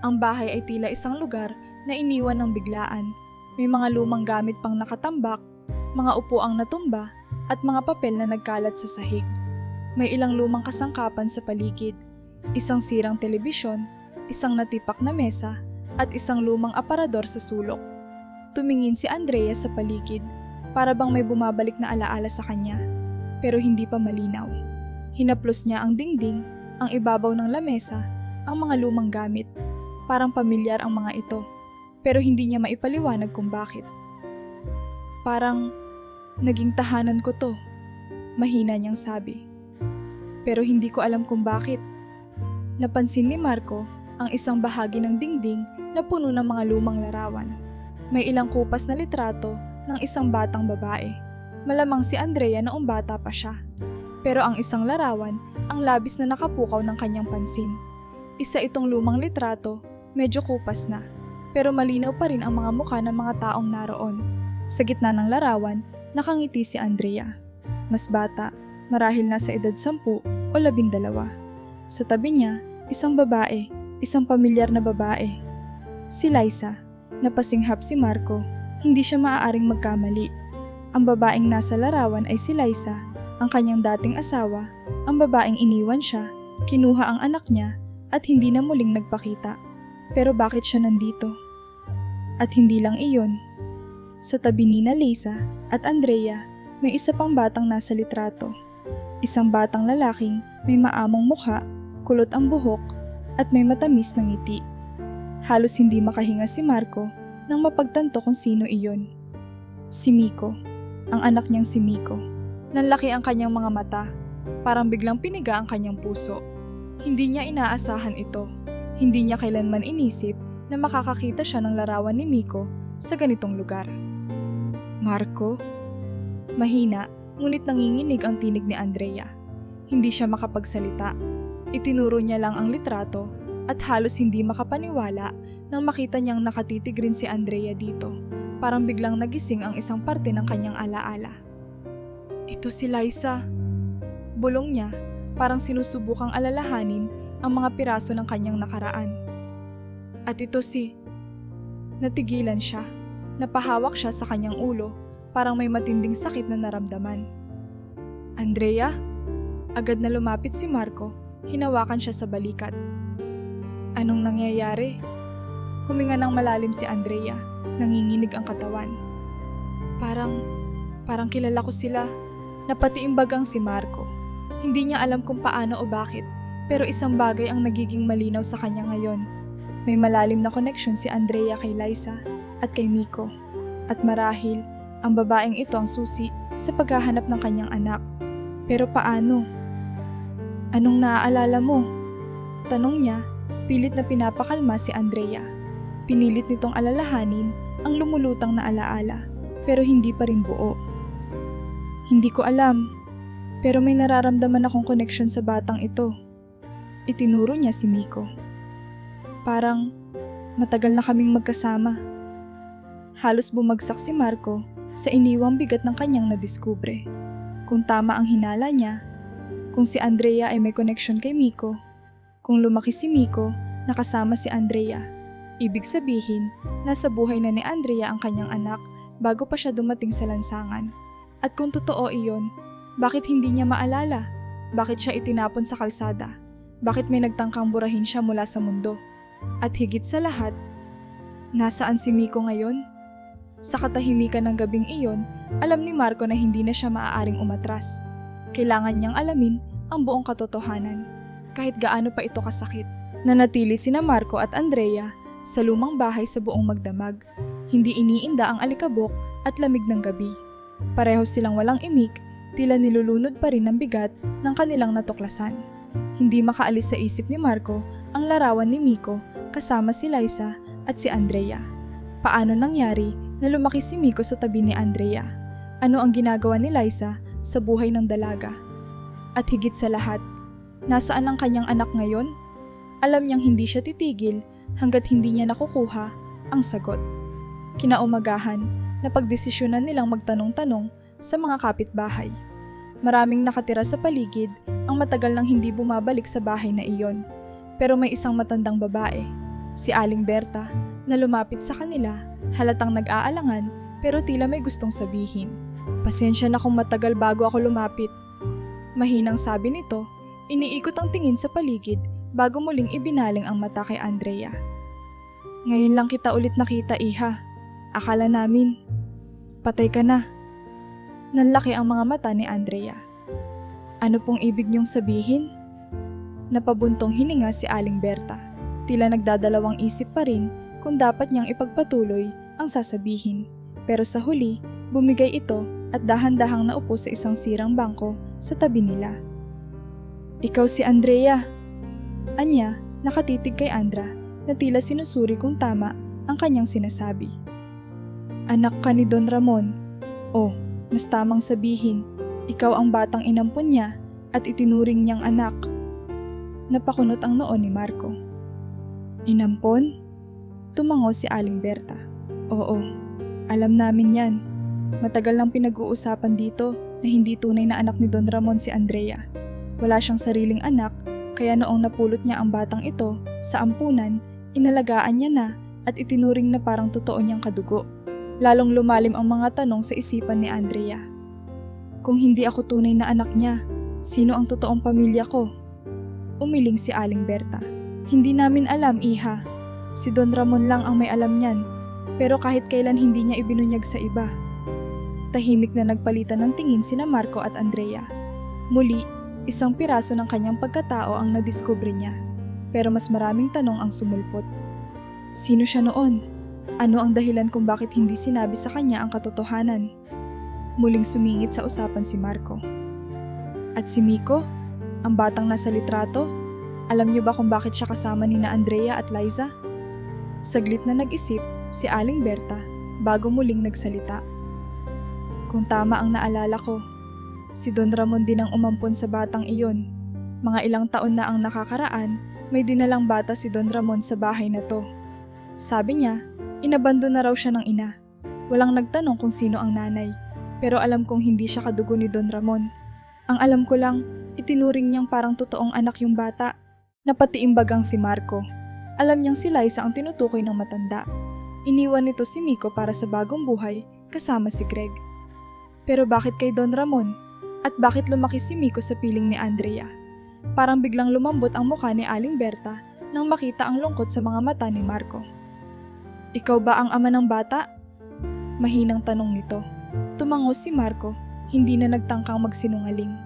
Ang bahay ay tila isang lugar na iniwan ng biglaan. May mga lumang gamit pang nakatambak, mga upuang natumba, at mga papel na nagkalat sa sahig. May ilang lumang kasangkapan sa paligid, isang sirang telebisyon, isang natipak na mesa, at isang lumang aparador sa sulok. Tumingin si Andrea sa paligid, para bang may bumabalik na alaala sa kanya, pero hindi pa malinaw. Hinaplos niya ang dingding, ang ibabaw ng lamesa, ang mga lumang gamit. Parang pamilyar ang mga ito, pero hindi niya maipaliwanag kung bakit. Parang, naging tahanan ko to, mahina niyang sabi. Pero hindi ko alam kung bakit. Napansin ni Marco ang isang bahagi ng dingding na puno ng mga lumang larawan. May ilang kupas na litrato ng isang batang babae. Malamang si Andrea noong bata pa siya. Pero ang isang larawan ang labis na nakapukaw ng kanyang pansin. Isa itong lumang litrato, medyo kupas na, pero malinaw pa rin ang mga mukha ng mga taong naroon. Sa gitna ng larawan, nakangiti si Andrea. Mas bata, marahil nasa edad 10 o 12. Sa tabi niya, isang babae, isang pamilyar na babae. Si Liza. Napasinghap si Marco. Hindi siya maaaring magkamali. Ang babaeng nasa larawan ay si Liza, Ang kanyang dating asawa, ang babaeng iniwan siya, kinuha ang anak niya at hindi na muling nagpakita. Pero bakit siya nandito? At hindi lang iyon. Sa tabi ni Liza at Andrea, may isa pang batang nasa litrato. Isang batang lalaking may maamong mukha, kulot ang buhok at may matamis na ngiti. Halos hindi makahinga si Marco nang mapagtanto kung sino iyon. Si Miko, ang anak niyang si Miko. Nanlaki ang kanyang mga mata, parang biglang piniga ang kanyang puso. Hindi niya inaasahan ito. Hindi niya kailanman inisip na makakakita siya ng larawan ni Miko sa ganitong lugar. Marco? Mahina, ngunit nanginginig ang tinig ni Andrea. Hindi siya makapagsalita. Itinuro niya lang ang litrato at halos hindi makapaniwala nang makita niyang nakatitig rin si Andrea dito. Parang biglang nagising ang isang parte ng kanyang alaala. Ito si Liza. Bulong niya, parang sinusubukang alalahanin ang mga piraso ng kanyang nakaraan. At ito si... Natigilan siya. Napahawak siya sa kanyang ulo, parang may matinding sakit na naramdaman. Andrea? Agad na lumapit si Marco, hinawakan siya sa balikat. Anong nangyayari? Huminga ng malalim si Andrea, nanginginig ang katawan. Parang kilala ko sila. Napatiimbagang si Marco. Hindi niya alam kung paano o bakit, pero isang bagay ang nagiging malinaw sa kanya ngayon. May malalim na connection si Andrea kay Liza at kay Miko. At marahil, ang babaeng ito ang susi sa paghahanap ng kanyang anak. Pero paano? Anong naaalala mo? Tanong niya, pilit na pinapakalma si Andrea. Pinilit nitong alalahanin ang lumulutang na alaala, pero hindi pa rin buo. Hindi ko alam, pero may nararamdaman akong connection sa batang ito. Itinuro niya si Miko. Parang matagal na kaming magkasama. Halos bumagsak si Marco sa iniwang bigat ng kanyang nadiskubre. Kung tama ang hinala niya, kung si Andrea ay may connection kay Miko, kung lumaki si Miko, nakasama si Andrea, ibig sabihin, nasa buhay na ni Andrea ang kanyang anak bago pa siya dumating sa lansangan. At kung totoo iyon, bakit hindi niya maalala? Bakit siya itinapon sa kalsada? Bakit may nagtangkang burahin siya mula sa mundo? At higit sa lahat, nasaan si Miko ngayon? Sa katahimikan ng gabing iyon, alam ni Marco na hindi na siya maaaring umatras. Kailangan niyang alamin ang buong katotohanan, kahit gaano pa ito kasakit. Nanatili sina Marco at Andrea sa lumang bahay sa buong magdamag. Hindi iniinda ang alikabok at lamig ng gabi. Pareho silang walang imik, tila nilulunod pa rin ng bigat ng kanilang natuklasan. Hindi makaalis sa isip ni Marco ang larawan ni Miko kasama si Liza at si Andrea. Paano nangyari na lumaki si Miko sa tabi ni Andrea? Ano ang ginagawa ni Liza sa buhay ng dalaga? At higit sa lahat, nasaan ang kanyang anak ngayon? Alam niyang hindi siya titigil hanggat hindi niya nakukuha ang sagot. Kinaumagahan, napagdesisyonan nilang magtanong-tanong sa mga kapitbahay. Maraming nakatira sa paligid ang matagal nang hindi bumabalik sa bahay na iyon. Pero may isang matandang babae, si Aling Berta, na lumapit sa kanila, halatang nag-aalangan pero tila may gustong sabihin. Pasensya na kung matagal bago ako lumapit. Mahinang sabi nito, iniikot ang tingin sa paligid bago muling ibinaling ang mata kay Andrea. Ngayon lang kita ulit nakita, iha. Akala namin, patay ka na. Nanlaki ang mga mata ni Andrea. Ano pong ibig niyong sabihin? Napabuntong hininga si Aling Berta. Tila nagdadalawang isip pa rin kung dapat niyang ipagpatuloy ang sasabihin. Pero sa huli, bumigay ito at dahan-dahang naupo sa isang sirang bangko sa tabi nila. Ikaw si Andrea. Anya, nakatitig kay Andra na tila sinusuri kung tama ang kanyang sinasabi. Anak ka ni Don Ramon. O, mas tamang sabihin, ikaw ang batang inampun niya at itinuring niyang anak. Napakunot ang noo ni Marco. Inampon? Tumango si Aling Berta. Oo, alam namin yan. Matagal nang pinag-uusapan dito na hindi tunay na anak ni Don Ramon si Andrea. Wala siyang sariling anak, kaya noong napulot niya ang batang ito sa ampunan, inalagaan niya na at itinuring na parang totoo niyang kadugo. Lalong lumalim ang mga tanong sa isipan ni Andrea. Kung hindi ako tunay na anak niya, sino ang totoong pamilya ko? Umiling si Aling Berta. Hindi namin alam, iha. Si Don Ramon lang ang may alam niyan, pero kahit kailan hindi niya ibinunyag sa iba. Tahimik na nagpalitan ng tingin sina Marco at Andrea. Muli, isang piraso ng kanyang pagkatao ang nadiskubre niya, pero mas maraming tanong ang sumulpot. Sino siya noon? Ano ang dahilan kung bakit hindi sinabi sa kanya ang katotohanan? Muling sumingit sa usapan si Marco. At si Miko? Ang batang nasa litrato? Alam niyo ba kung bakit siya kasama ni na Andrea at Liza? Saglit na nag-isip si Aling Berta bago muling nagsalita. Kung tama ang naalala ko, si Don Ramon din ang umampon sa batang iyon. Mga ilang taon na ang nakakaraan, may dinalang bata si Don Ramon sa bahay na to. Sabi niya, inabandon na raw siya ng ina. Walang nagtanong kung sino ang nanay, pero alam kong hindi siya kadugo ni Don Ramon. Ang alam ko lang, itinuring niyang parang totoong anak yung bata. Napatiimbagang si Marco. Alam niyang si Liza ang tinutukoy ng matanda. Iniwan nito si Miko para sa bagong buhay kasama si Greg. Pero bakit kay Don Ramon? At bakit lumaki si Miko sa piling ni Andrea? Parang biglang lumambot ang mukha ni Aling Berta nang makita ang lungkot sa mga mata ni Marco. Ikaw ba ang ama ng bata? Mahinang tanong nito. Tumangos si Marco, hindi na nagtangkang magsinungaling.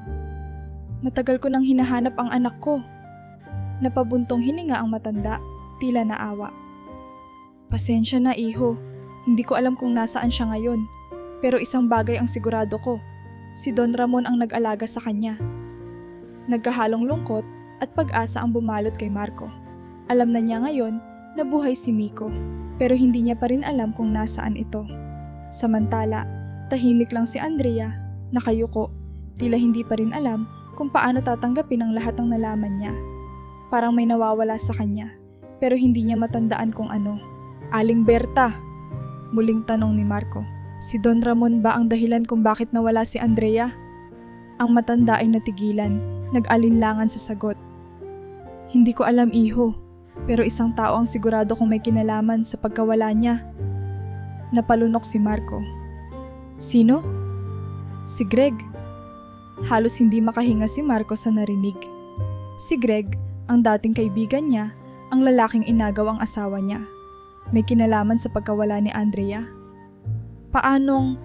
Matagal ko nang hinahanap ang anak ko. Napabuntong hininga ang matanda, tila naawa. Pasensya na, iho. Hindi ko alam kung nasaan siya ngayon. Pero isang bagay ang sigurado ko. Si Don Ramon ang nag-alaga sa kanya. Nagkahalong lungkot at pag-asa ang bumalot kay Marco. Alam na niya ngayon na buhay si Miko, pero hindi niya pa rin alam kung nasaan ito. Samantala, tahimik lang si Andrea, nakayuko, tila hindi pa rin alam kung paano tatanggapin ang lahat ng nalaman niya. Parang may nawawala sa kanya, pero hindi niya matandaan kung ano. Aling Berta, muling tanong ni Marco. Si Don Ramon ba ang dahilan kung bakit nawala si Andrea? Ang matanda ay natigilan, nag-alinlangan sa sagot. Hindi ko alam, iho, pero isang tao ang sigurado kung may kinalaman sa pagkawala niya. Napalunok si Marco. Sino? Si Greg. Halos hindi makahinga si Marco sa narinig. Si Greg, ang dating kaibigan niya, ang lalaking inagaw ang asawa niya. May kinalaman sa pagkawala ni Andrea? Paanong?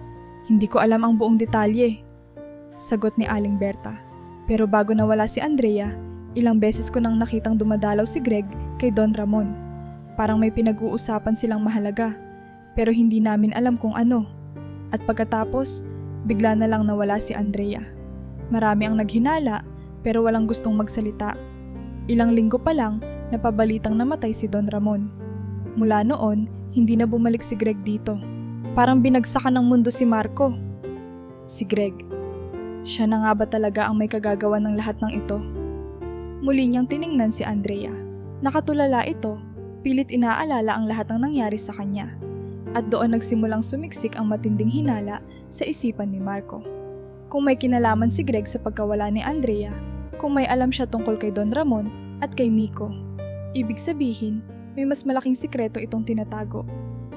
Hindi ko alam ang buong detalye. Sagot ni Aling Berta. Pero bago nawala si Andrea, ilang beses ko nang nakitang dumadalaw si Greg kay Don Ramon. Parang may pinag-uusapan silang mahalaga, pero hindi namin alam kung ano. At pagkatapos, bigla na lang nawala si Andrea. Marami ang naghinala, pero walang gustong magsalita. Ilang linggo pa lang, napabalitang namatay si Don Ramon. Mula noon, hindi na bumalik si Greg dito. Parang binagsakan ng mundo si Marco. Si Greg. Siya na nga ba talaga ang may kagagawa ng lahat ng ito? Muli niyang tiningnan si Andrea. Nakatulala ito, pilit inaalala ang lahat ng nangyari sa kanya. At doon nagsimulang sumiksik ang matinding hinala sa isipan ni Marco. Kung may kinalaman si Greg sa pagkawala ni Andrea, kung may alam siya tungkol kay Don Ramon at kay Miko, ibig sabihin, may mas malaking sikreto itong tinatago.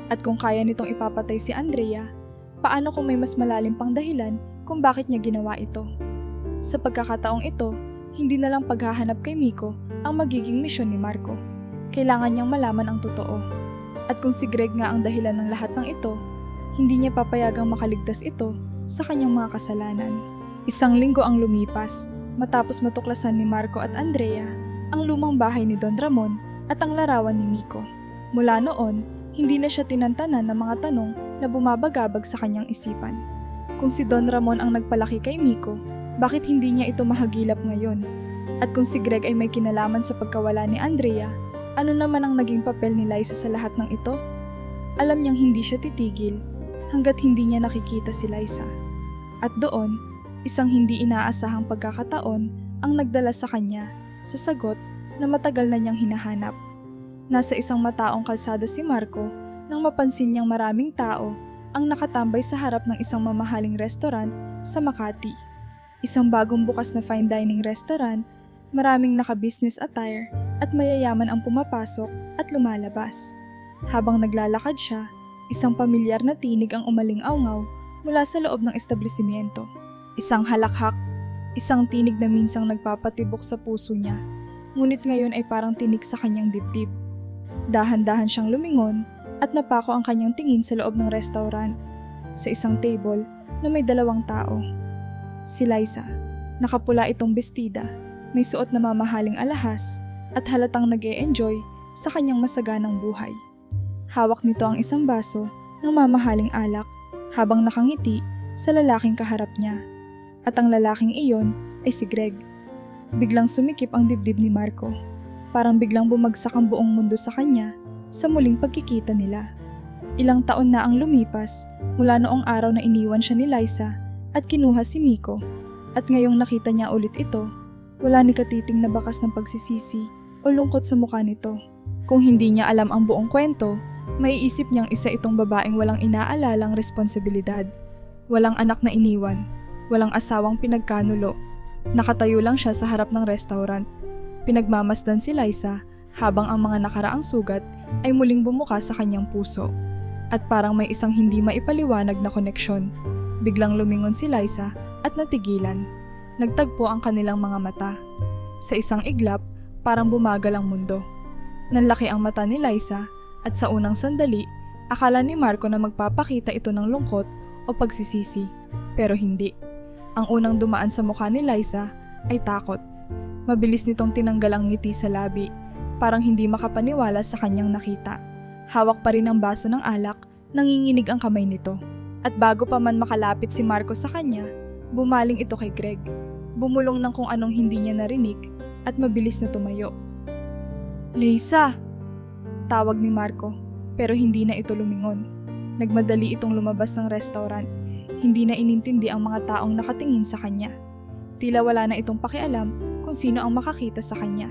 At kung kaya nitong ipapatay si Andrea, paano kung may mas malalim pang dahilan kung bakit niya ginawa ito? Sa pagkakataong ito, hindi na lang paghahanap kay Miko ang magiging misyon ni Marco. Kailangan niyang malaman ang totoo. At kung si Greg nga ang dahilan ng lahat ng ito, hindi niya papayagang makaligtas ito sa kanyang mga kasalanan. Isang linggo ang lumipas matapos matuklasan ni Marco at Andrea ang lumang bahay ni Don Ramon at ang larawan ni Miko. Mula noon, hindi na siya tinantanan ng mga tanong na bumabagabag sa kanyang isipan. Kung si Don Ramon ang nagpalaki kay Miko, bakit hindi niya ito mahagilap ngayon? At kung si Greg ay may kinalaman sa pagkawala ni Andrea, ano naman ang naging papel ni Liza sa lahat ng ito? Alam niyang hindi siya titigil hanggat hindi niya nakikita si Liza. At doon, isang hindi inaasahang pagkakataon ang nagdala sa kanya sa sagot na matagal na niyang hinahanap. Nasa isang mataong kalsada si Marco nang mapansin niyang maraming tao ang nakatambay sa harap ng isang mamahaling restaurant sa Makati. Isang bagong bukas na fine dining restaurant, maraming naka-business attire at mayayaman ang pumapasok at lumalabas. Habang naglalakad siya, isang pamilyar na tinig ang umaling-awngaw mula sa loob ng establishmento. Isang halakhak, isang tinig na minsang nagpapatibok sa puso niya, ngunit ngayon ay parang tinig sa kanyang dibdib. Dahan-dahan siyang lumingon at napako ang kanyang tingin sa loob ng restaurant, sa isang table na may 2 tao. Si Liza, nakapula itong bestida, may suot na mamahaling alahas at halatang nag-e-enjoy sa kanyang masaganang buhay. Hawak nito ang isang baso ng mamahaling alak habang nakangiti sa lalaking kaharap niya. At ang lalaking iyon ay si Greg. Biglang sumikip ang dibdib ni Marco. Parang biglang bumagsak ang buong mundo sa kanya sa muling pagkikita nila. Ilang taon na ang lumipas mula noong araw na iniwan siya ni Liza at kinuha si Miko. At ngayong nakita niya ulit ito, wala ni katiting na bakas ng pagsisisi o lungkot sa mukha nito. Kung hindi niya alam ang buong kwento, maiisip niyang isa itong babaeng walang inaalalang responsibilidad. Walang anak na iniwan, walang asawang pinagkanulo. Nakatayo lang siya sa harap ng restaurant. Pinagmamasdan si Liza habang ang mga nakaraang sugat ay muling bumuka sa kanyang puso. At parang may isang hindi maipaliwanag na koneksyon. Biglang lumingon si Liza at natigilan. Nagtagpo ang kanilang mga mata. Sa isang iglap, parang bumagal ang mundo. Nanlaki ang mata ni Liza at sa unang sandali, akala ni Marco na magpapakita ito ng lungkot o pagsisisi. Pero hindi. Ang unang dumaan sa mukha ni Liza ay takot. Mabilis nitong tinanggal ang ngiti sa labi, parang hindi makapaniwala sa kanyang nakita. Hawak pa rin ang baso ng alak, nanginginig ang kamay nito. At bago pa man makalapit si Marco sa kanya, bumaling ito kay Greg. Bumulong ng kung anong hindi niya narinig at mabilis na tumayo. "Liza!" Tawag ni Marco, pero hindi na ito lumingon. Nagmadali itong lumabas ng restaurant. Hindi na inintindi ang mga taong nakatingin sa kanya. Tila wala na itong pakialam kung sino ang makakita sa kanya.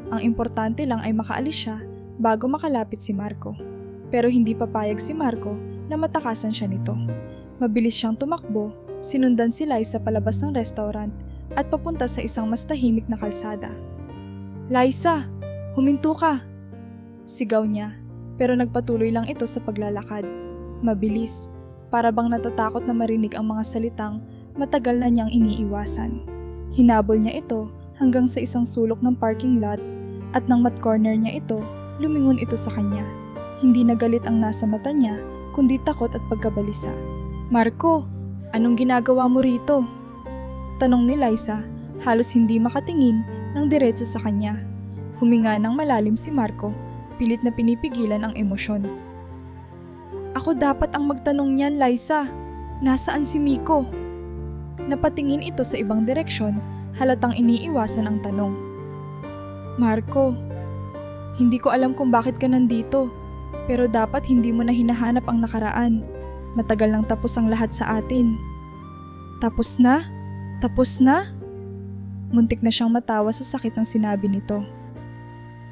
Ang importante lang ay makaalis siya bago makalapit si Marco. Pero hindi papayag si Marco na matakasan siya nito. Mabilis siyang tumakbo, sinundan si Liza palabas ng restaurant at papunta sa isang mas tahimik na kalsada. "Liza, huminto ka!" Sigaw niya, pero nagpatuloy lang ito sa paglalakad. Mabilis, para bang natatakot na marinig ang mga salitang matagal na niyang iniiwasan. Hinabol niya ito hanggang sa isang sulok ng parking lot at nang mat-corner niya ito, lumingon ito sa kanya. Hindi na galit ang nasa mata niya, kundi takot at pagkabalisa. "Marco, anong ginagawa mo rito?" Tanong ni Liza, halos hindi makatingin ng diretso sa kanya. Huminga ng malalim si Marco, pilit na pinipigilan ang emosyon. "Ako dapat ang magtanong niyan, Liza. Nasaan si Miko?" Napatingin ito sa ibang direksyon, halatang iniiwasan ang tanong. "Marco, hindi ko alam kung bakit ka nandito, pero dapat hindi mo na hinahanap ang nakaraan. Matagal nang tapos ang lahat sa atin." "Tapos na? Tapos na?" Muntik na siyang matawa sa sakit ng sinabi nito.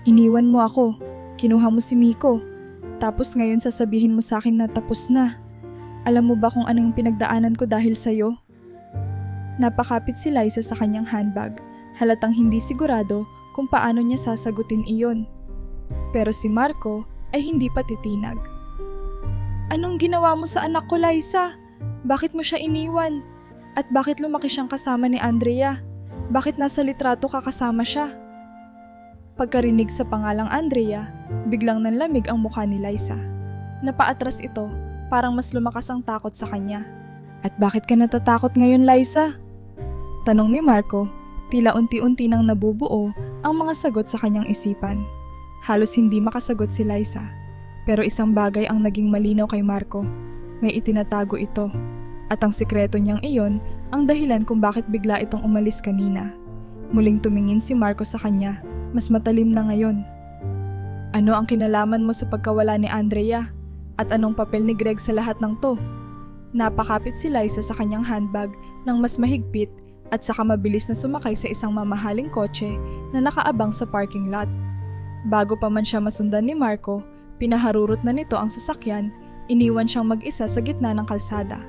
"Iniwan mo ako, kinuha mo si Miko. Tapos ngayon sasabihin mo sa akin na tapos na. Alam mo ba kung anong pinagdaanan ko dahil sa'yo?" Napakapit si Liza sa kanyang handbag, halatang hindi sigurado kung paano niya sasagutin iyon. Pero si Marco ay hindi pa titinag. "Anong ginawa mo sa anak ko, Liza? Bakit mo siya iniwan? At bakit lumaki siyang kasama ni Andrea? Bakit nasa litrato ka kasama siya?" Pagkarinig sa pangalang Andrea, biglang nanlamig ang mukha ni Liza. Napaatras ito, parang mas lumakas ang takot sa kanya. "At bakit ka natatakot ngayon, Liza?" Tanong ni Marco, tila unti-unti nang nabubuo ang mga sagot sa kanyang isipan. Halos hindi makasagot si Liza, pero isang bagay ang naging malinaw kay Marco. May itinatago ito, at ang sikreto niyang iyon ang dahilan kung bakit bigla itong umalis kanina. Muling tumingin si Marco sa kanya, mas matalim na ngayon. "Ano ang kinalaman mo sa pagkawala ni Andrea? At anong papel ni Greg sa lahat ng to?" Napakapit si Liza sa kanyang handbag ng mas mahigpit at saka mabilis na sumakay sa isang mamahaling kotse na nakaabang sa parking lot. Bago pa man siya masundan ni Marco, pinaharurot na nito ang sasakyan, iniwan siyang mag-isa sa gitna ng kalsada.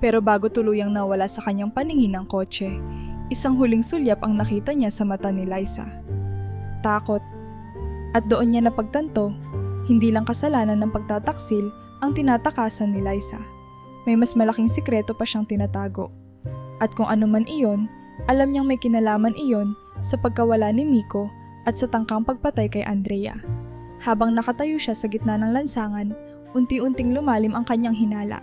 Pero bago tuluyang nawala sa kanyang paningin ang kotse, isang huling sulyap ang nakita niya sa mata ni Liza. Takot. At doon niya napagtanto, hindi lang kasalanan ng pagtataksil ang tinatakasan ni Liza. May mas malaking sikreto pa siyang tinatago. At kung ano man iyon, alam niyang may kinalaman iyon sa pagkawala ni Miko at sa tangkang pagpatay kay Andrea. Habang nakatayo siya sa gitna ng lansangan, unti-unting lumalim ang kanyang hinala.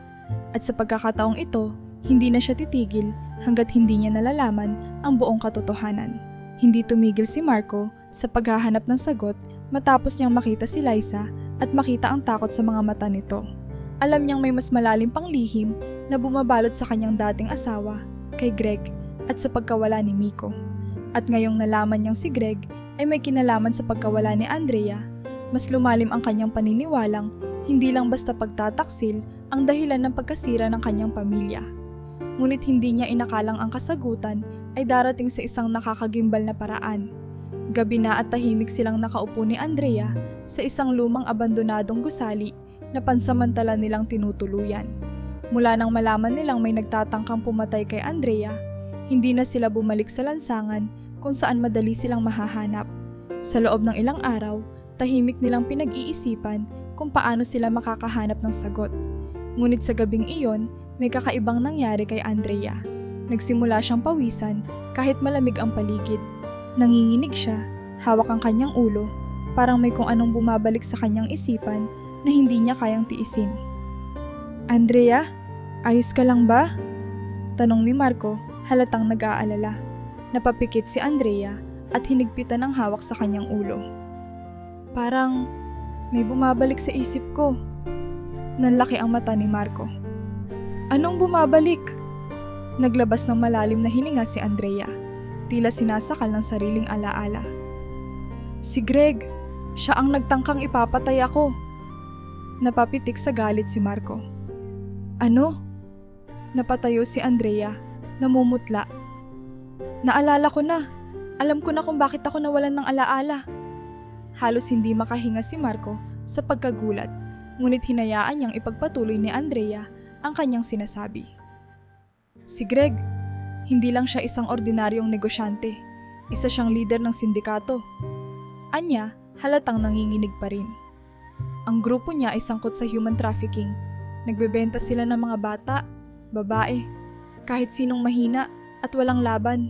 At sa pagkakataong ito, hindi na siya titigil hanggat hindi niya nalalaman ang buong katotohanan. Hindi tumigil si Marco sa paghahanap ng sagot matapos niyang makita si Liza at makita ang takot sa mga mata nito. Alam niyang may mas malalim pang lihim na bumabalot sa kanyang dating asawa, kay Greg, at sa pagkawala ni Miko. At ngayong nalaman niyang si Greg ay may kinalaman sa pagkawala ni Andrea, mas lumalim ang kanyang paniniwalang hindi lang basta pagtataksil ang dahilan ng pagkasira ng kanyang pamilya. Ngunit hindi niya inakalang ang kasagutan ay darating sa isang nakakagimbal na paraan. Gabi na at tahimik silang nakaupo ni Andrea sa isang lumang abandonadong gusali na pansamantala nilang tinutuluyan. Mula nang malaman nilang may nagtatangkang pumatay kay Andrea, hindi na sila bumalik sa lansangan kung saan madali silang mahahanap. Sa loob ng ilang araw, tahimik nilang pinag-iisipan kung paano sila makakahanap ng sagot. Ngunit sa gabing iyon, may kakaibang nangyari kay Andrea. Nagsimula siyang pawisan kahit malamig ang paligid. Nanginginig siya, hawak ang kanyang ulo, parang may kung anong bumabalik sa kanyang isipan na hindi niya kayang tiisin. Andrea, ayos ka lang ba? Tanong ni Marco, halatang nag-aalala. Napapikit si Andrea at hinigpitan ang hawak sa kanyang ulo. Parang may bumabalik sa isip ko. Nanlaki ang mata ni Marco. Anong bumabalik? Naglabas ng malalim na hininga si Andrea. Tila sinasakal ng sariling alaala. Si Greg, siya ang nagtangkang ipapatay ako. Napapitik sa galit si Marco. Ano? Napatayo si Andrea, namumutla. Naalala ko na. Alam ko na kung bakit ako nawalan ng alaala. Halos hindi makahinga si Marco sa pagkagulat, ngunit hinayaan niyang ipagpatuloy ni Andrea ang kanyang sinasabi. Si Greg, hindi lang siya isang ordinaryong negosyante. Isa siyang leader ng sindikato. Anya, halatang nanginginig pa rin. Ang grupo niya ay sangkot sa human trafficking. Nagbebenta sila ng mga bata, babae, kahit sinong mahina at walang laban.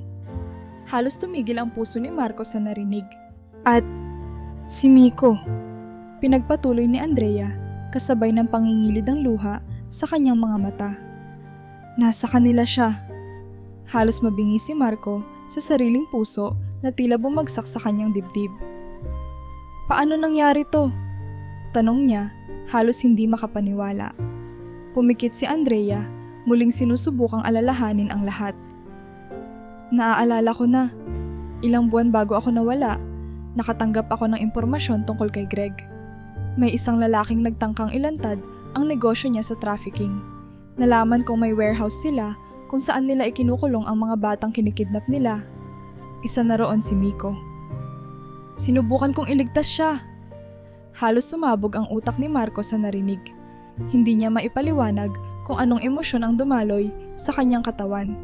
Halos tumigil ang puso ni Marco sa narinig. At si Miko, pinagpatuloy ni Andrea kasabay ng pangingilid ng luha sa kanyang mga mata. Nasa kanila siya. Halos mabingi si Marco sa sariling puso na tila bumagsak sa kanyang dibdib. Paano nangyari to? Tanong niya, halos hindi makapaniwala. Pumikit si Andrea, muling sinusubukang alalahanin ang lahat. Naaalala ko na, ilang buwan bago ako nawala, nakatanggap ako ng impormasyon tungkol kay Greg. May isang lalaking nagtangkang ilantad ang negosyo niya sa trafficking. Nalaman kong may warehouse sila kung saan nila ikinukulong ang mga batang kinikidnap nila. Isa na roon si Miko. Sinubukan kong iligtas siya. Halos sumabog ang utak ni Marco sa narinig. Hindi niya maipaliwanag kung anong emosyon ang dumaloy sa kanyang katawan.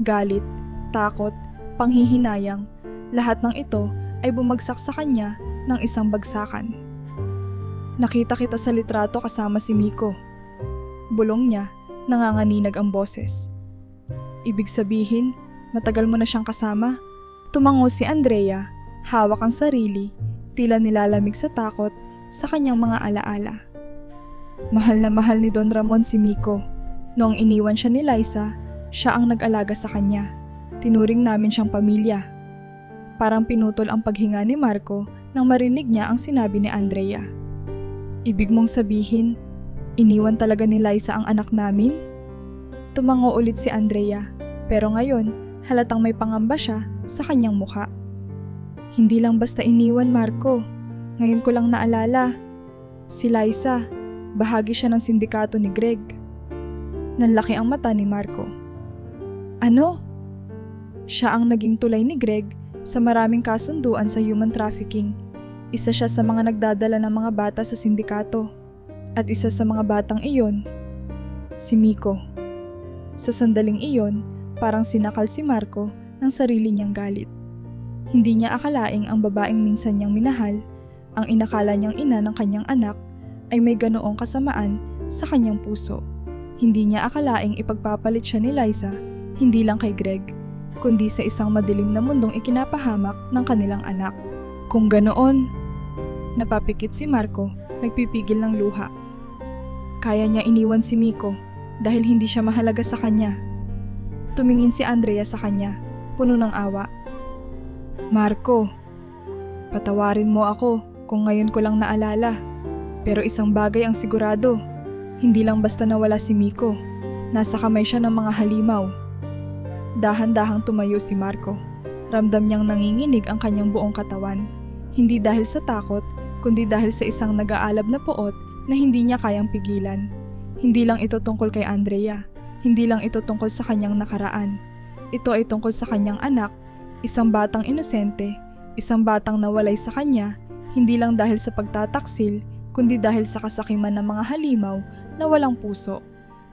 Galit, takot, panghihinayang, lahat ng ito ay bumagsak sa kanya ng isang bagsakan. Nakita kita sa litrato kasama si Miko. Bulong niya, nanganganinag ang boses. Ibig sabihin, matagal mo na siyang kasama? Tumango si Andrea, hawak ang sarili, tila nilalamig sa takot sa kanyang mga alaala. Mahal na mahal ni Don Ramon si Miko. Noong iniwan siya ni Liza, siya ang nag-alaga sa kanya. Tinuring namin siyang pamilya. Parang pinutol ang paghinga ni Marco nang marinig niya ang sinabi ni Andrea. Ibig mong sabihin, iniwan talaga ni Liza ang anak namin? Tumango ulit si Andrea, pero ngayon halatang may pangamba siya sa kanyang mukha. Hindi lang basta iniwan, Marco. Ngayon ko lang naalala. Si Liza, bahagi siya ng sindikato ni Greg. Nanlaki ang mata ni Marco. Ano? Siya ang naging tulay ni Greg sa maraming kasunduan sa human trafficking. Isa siya sa mga nagdadala ng mga bata sa sindikato. At isa sa mga batang iyon, si Miko. Sa sandaling iyon, parang sinakal si Marco ng sarili niyang galit. Hindi niya akalaing ang babaeng minsan niyang minahal, ang inakala niyang ina ng kanyang anak, ay may ganoong kasamaan sa kanyang puso. Hindi niya akalaing ipagpapalit siya ni Liza Hindi lang kay Greg, kundi sa isang madilim na mundong ikinapahamak ng kanilang anak. Kung ganoon, napapikit si Marco, nagpipigil ng luha. Kaya niya iniwan si Miko dahil hindi siya mahalaga sa kanya. Tumingin si Andrea sa kanya, puno ng awa. Marco, patawarin mo ako kung ngayon ko lang naalala. Pero isang bagay ang sigurado, hindi lang basta nawala si Miko, nasa kamay siya ng mga halimaw. Dahan-dahang tumayo si Marco. Ramdam niyang nanginginig ang kanyang buong katawan. Hindi dahil sa takot, kundi dahil sa isang nag-aalab na poot na hindi niya kayang pigilan. Hindi lang ito tungkol kay Andrea. Hindi lang ito tungkol sa kanyang nakaraan. Ito ay tungkol sa kanyang anak, isang batang inosente, isang batang nawalay sa kanya, hindi lang dahil sa pagtataksil, kundi dahil sa kasakiman ng mga halimaw na walang puso.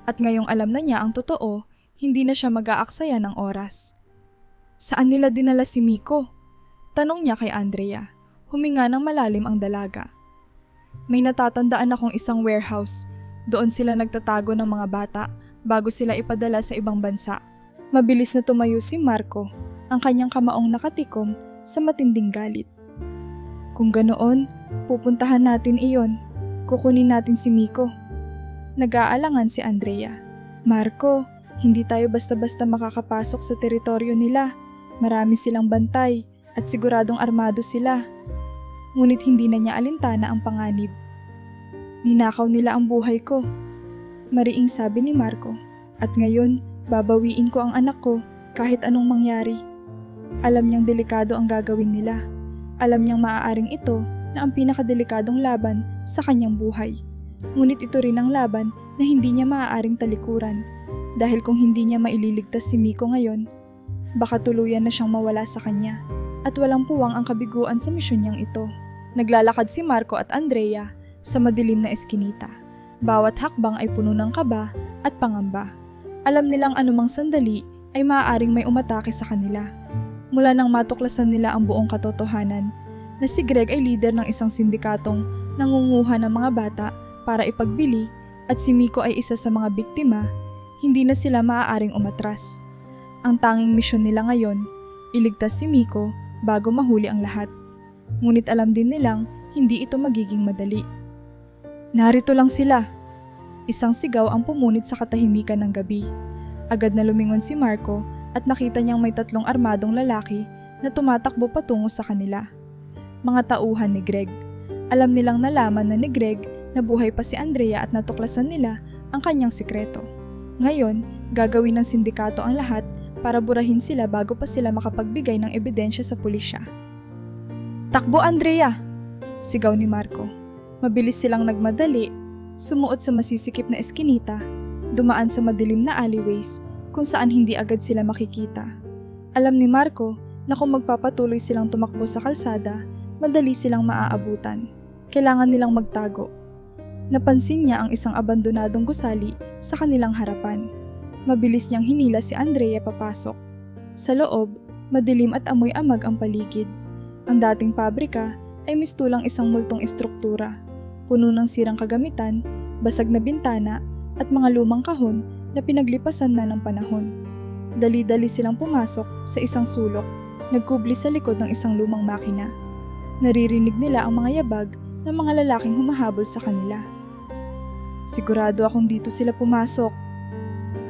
At ngayong alam na niya ang totoo, hindi na siya mag-aaksaya ng oras. Saan nila dinala si Miko? Tanong niya kay Andrea. Huminga ng malalim ang dalaga. May natatandaan akong isang warehouse. Doon sila nagtatago ng mga bata bago sila ipadala sa ibang bansa. Mabilis na tumayo si Marco, ang kanyang kamaong nakatikom sa matinding galit. Kung ganoon, pupuntahan natin iyon. Kukunin natin si Miko. Nag-aalangan si Andrea. Marco, hindi tayo basta-basta makakapasok sa teritoryo nila. Marami silang bantay at siguradong armado sila. Ngunit hindi na niya alintana ang panganib. Ninakaw nila ang buhay ko. Mariing sabi ni Marco. At ngayon, babawiin ko ang anak ko kahit anong mangyari. Alam niyang delikado ang gagawin nila. Alam niyang maaaring ito na ang pinakadelikadong laban sa kanyang buhay. Ngunit ito rin ang laban na hindi niya maaaring talikuran. Dahil kung hindi niya maililigtas si Miko ngayon, baka tuluyan na siyang mawala sa kanya at walang puwang ang kabiguan sa misyon niyang ito. Naglalakad si Marco at Andrea sa madilim na eskinita. Bawat hakbang ay puno ng kaba at pangamba. Alam nilang anumang sandali ay maaaring may umatake sa kanila. Mula nang matuklasan nila ang buong katotohanan na si Greg ay leader ng isang sindikatong nangunguha ng mga bata para ipagbili at si Miko ay isa sa mga biktima, hindi na sila maaaring umatras. Ang tanging misyon nila ngayon, iligtas si Miko bago mahuli ang lahat. Ngunit alam din nilang hindi ito magiging madali. Narito lang sila. Isang sigaw ang pumunit sa katahimikan ng gabi. Agad na lumingon si Marco at nakita niyang may 3 armadong lalaki na tumatakbo patungo sa kanila. Mga tauhan ni Greg. Alam nilang nalaman na ni Greg na buhay pa si Andrea at natuklasan nila ang kanyang sikreto. Ngayon, gagawin ng sindikato ang lahat para burahin sila bago pa sila makapagbigay ng ebidensya sa pulisya. Takbo, Andrea! Sigaw ni Marco. Mabilis silang nagmadali, sumuot sa masisikip na eskinita, dumaan sa madilim na alleyways kung saan hindi agad sila makikita. Alam ni Marco na kung magpapatuloy silang tumakbo sa kalsada, madali silang maaabutan. Kailangan nilang magtago. Napansin niya ang isang abandonadong gusali sa kanilang harapan. Mabilis niyang hinila si Andrea papasok. Sa loob, madilim at amoy-amag ang paligid. Ang dating pabrika ay mistulang isang multong estruktura, puno ng sirang kagamitan, basag na bintana at mga lumang kahon na pinaglipasan na ng panahon. Dali-dali silang pumasok sa isang sulok, nagkubli sa likod ng isang lumang makina. Naririnig nila ang mga yabag ng mga lalaking humahabol sa kanila. Sigurado akong dito sila pumasok.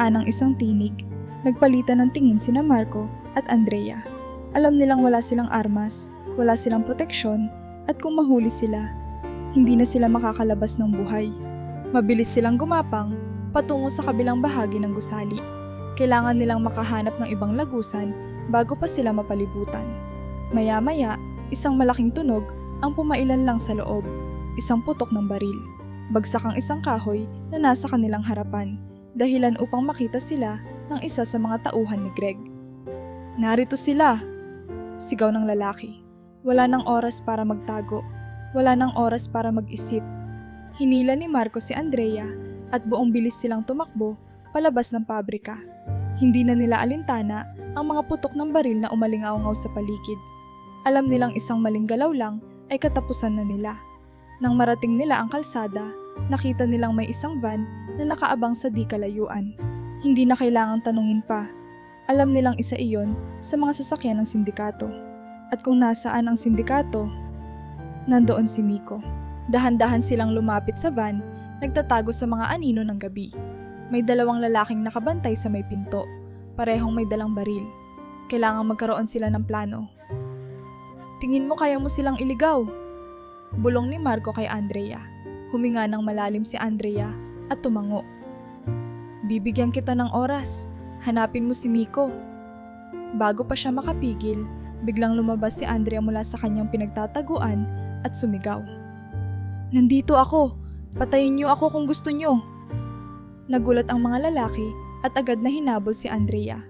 Anang isang tinig, nagpalitan ng tingin sina Marco at Andrea. Alam nilang wala silang armas, wala silang proteksyon, at kung mahuli sila, hindi na sila makakalabas ng buhay. Mabilis silang gumapang patungo sa kabilang bahagi ng gusali. Kailangan nilang makahanap ng ibang lagusan bago pa sila mapalibutan. Maya-maya, isang malaking tunog ang pumailan lang sa loob, isang putok ng baril. Bagsak ang isang kahoy na nasa kanilang harapan, dahilan upang makita sila ng isa sa mga tauhan ni Greg. Narito sila! Sigaw ng lalaki. Wala nang oras para magtago. Wala nang oras para mag-isip. Hinila ni Marco si Andrea at buong bilis silang tumakbo palabas ng pabrika. Hindi na nila alintana ang mga putok ng baril na umalingaw-ngaw sa paligid. Alam nilang isang maling galaw lang ay katapusan na nila. Nang marating nila ang kalsada, nakita nilang may isang van na nakaabang sa di kalayuan. Hindi na kailangang tanungin pa. Alam nilang isa iyon sa mga sasakyan ng sindikato. At kung nasaan ang sindikato, nandoon si Miko. Dahan-dahan silang lumapit sa van, nagtatago sa mga anino ng gabi. May dalawang lalaking nakabantay sa may pinto, parehong may dalang baril. Kailangang magkaroon sila ng plano. Tingin mo kaya mo silang iligaw? Bulong ni Marco kay Andrea. Huminga ng malalim si Andrea at tumango. Bibigyan kita ng oras. Hanapin mo si Miko. Bago pa siya makapigil, biglang lumabas si Andrea mula sa kanyang pinagtataguan at sumigaw. Nandito ako! Patayin niyo ako kung gusto niyo! Nagulat ang mga lalaki at agad na hinabol si Andrea.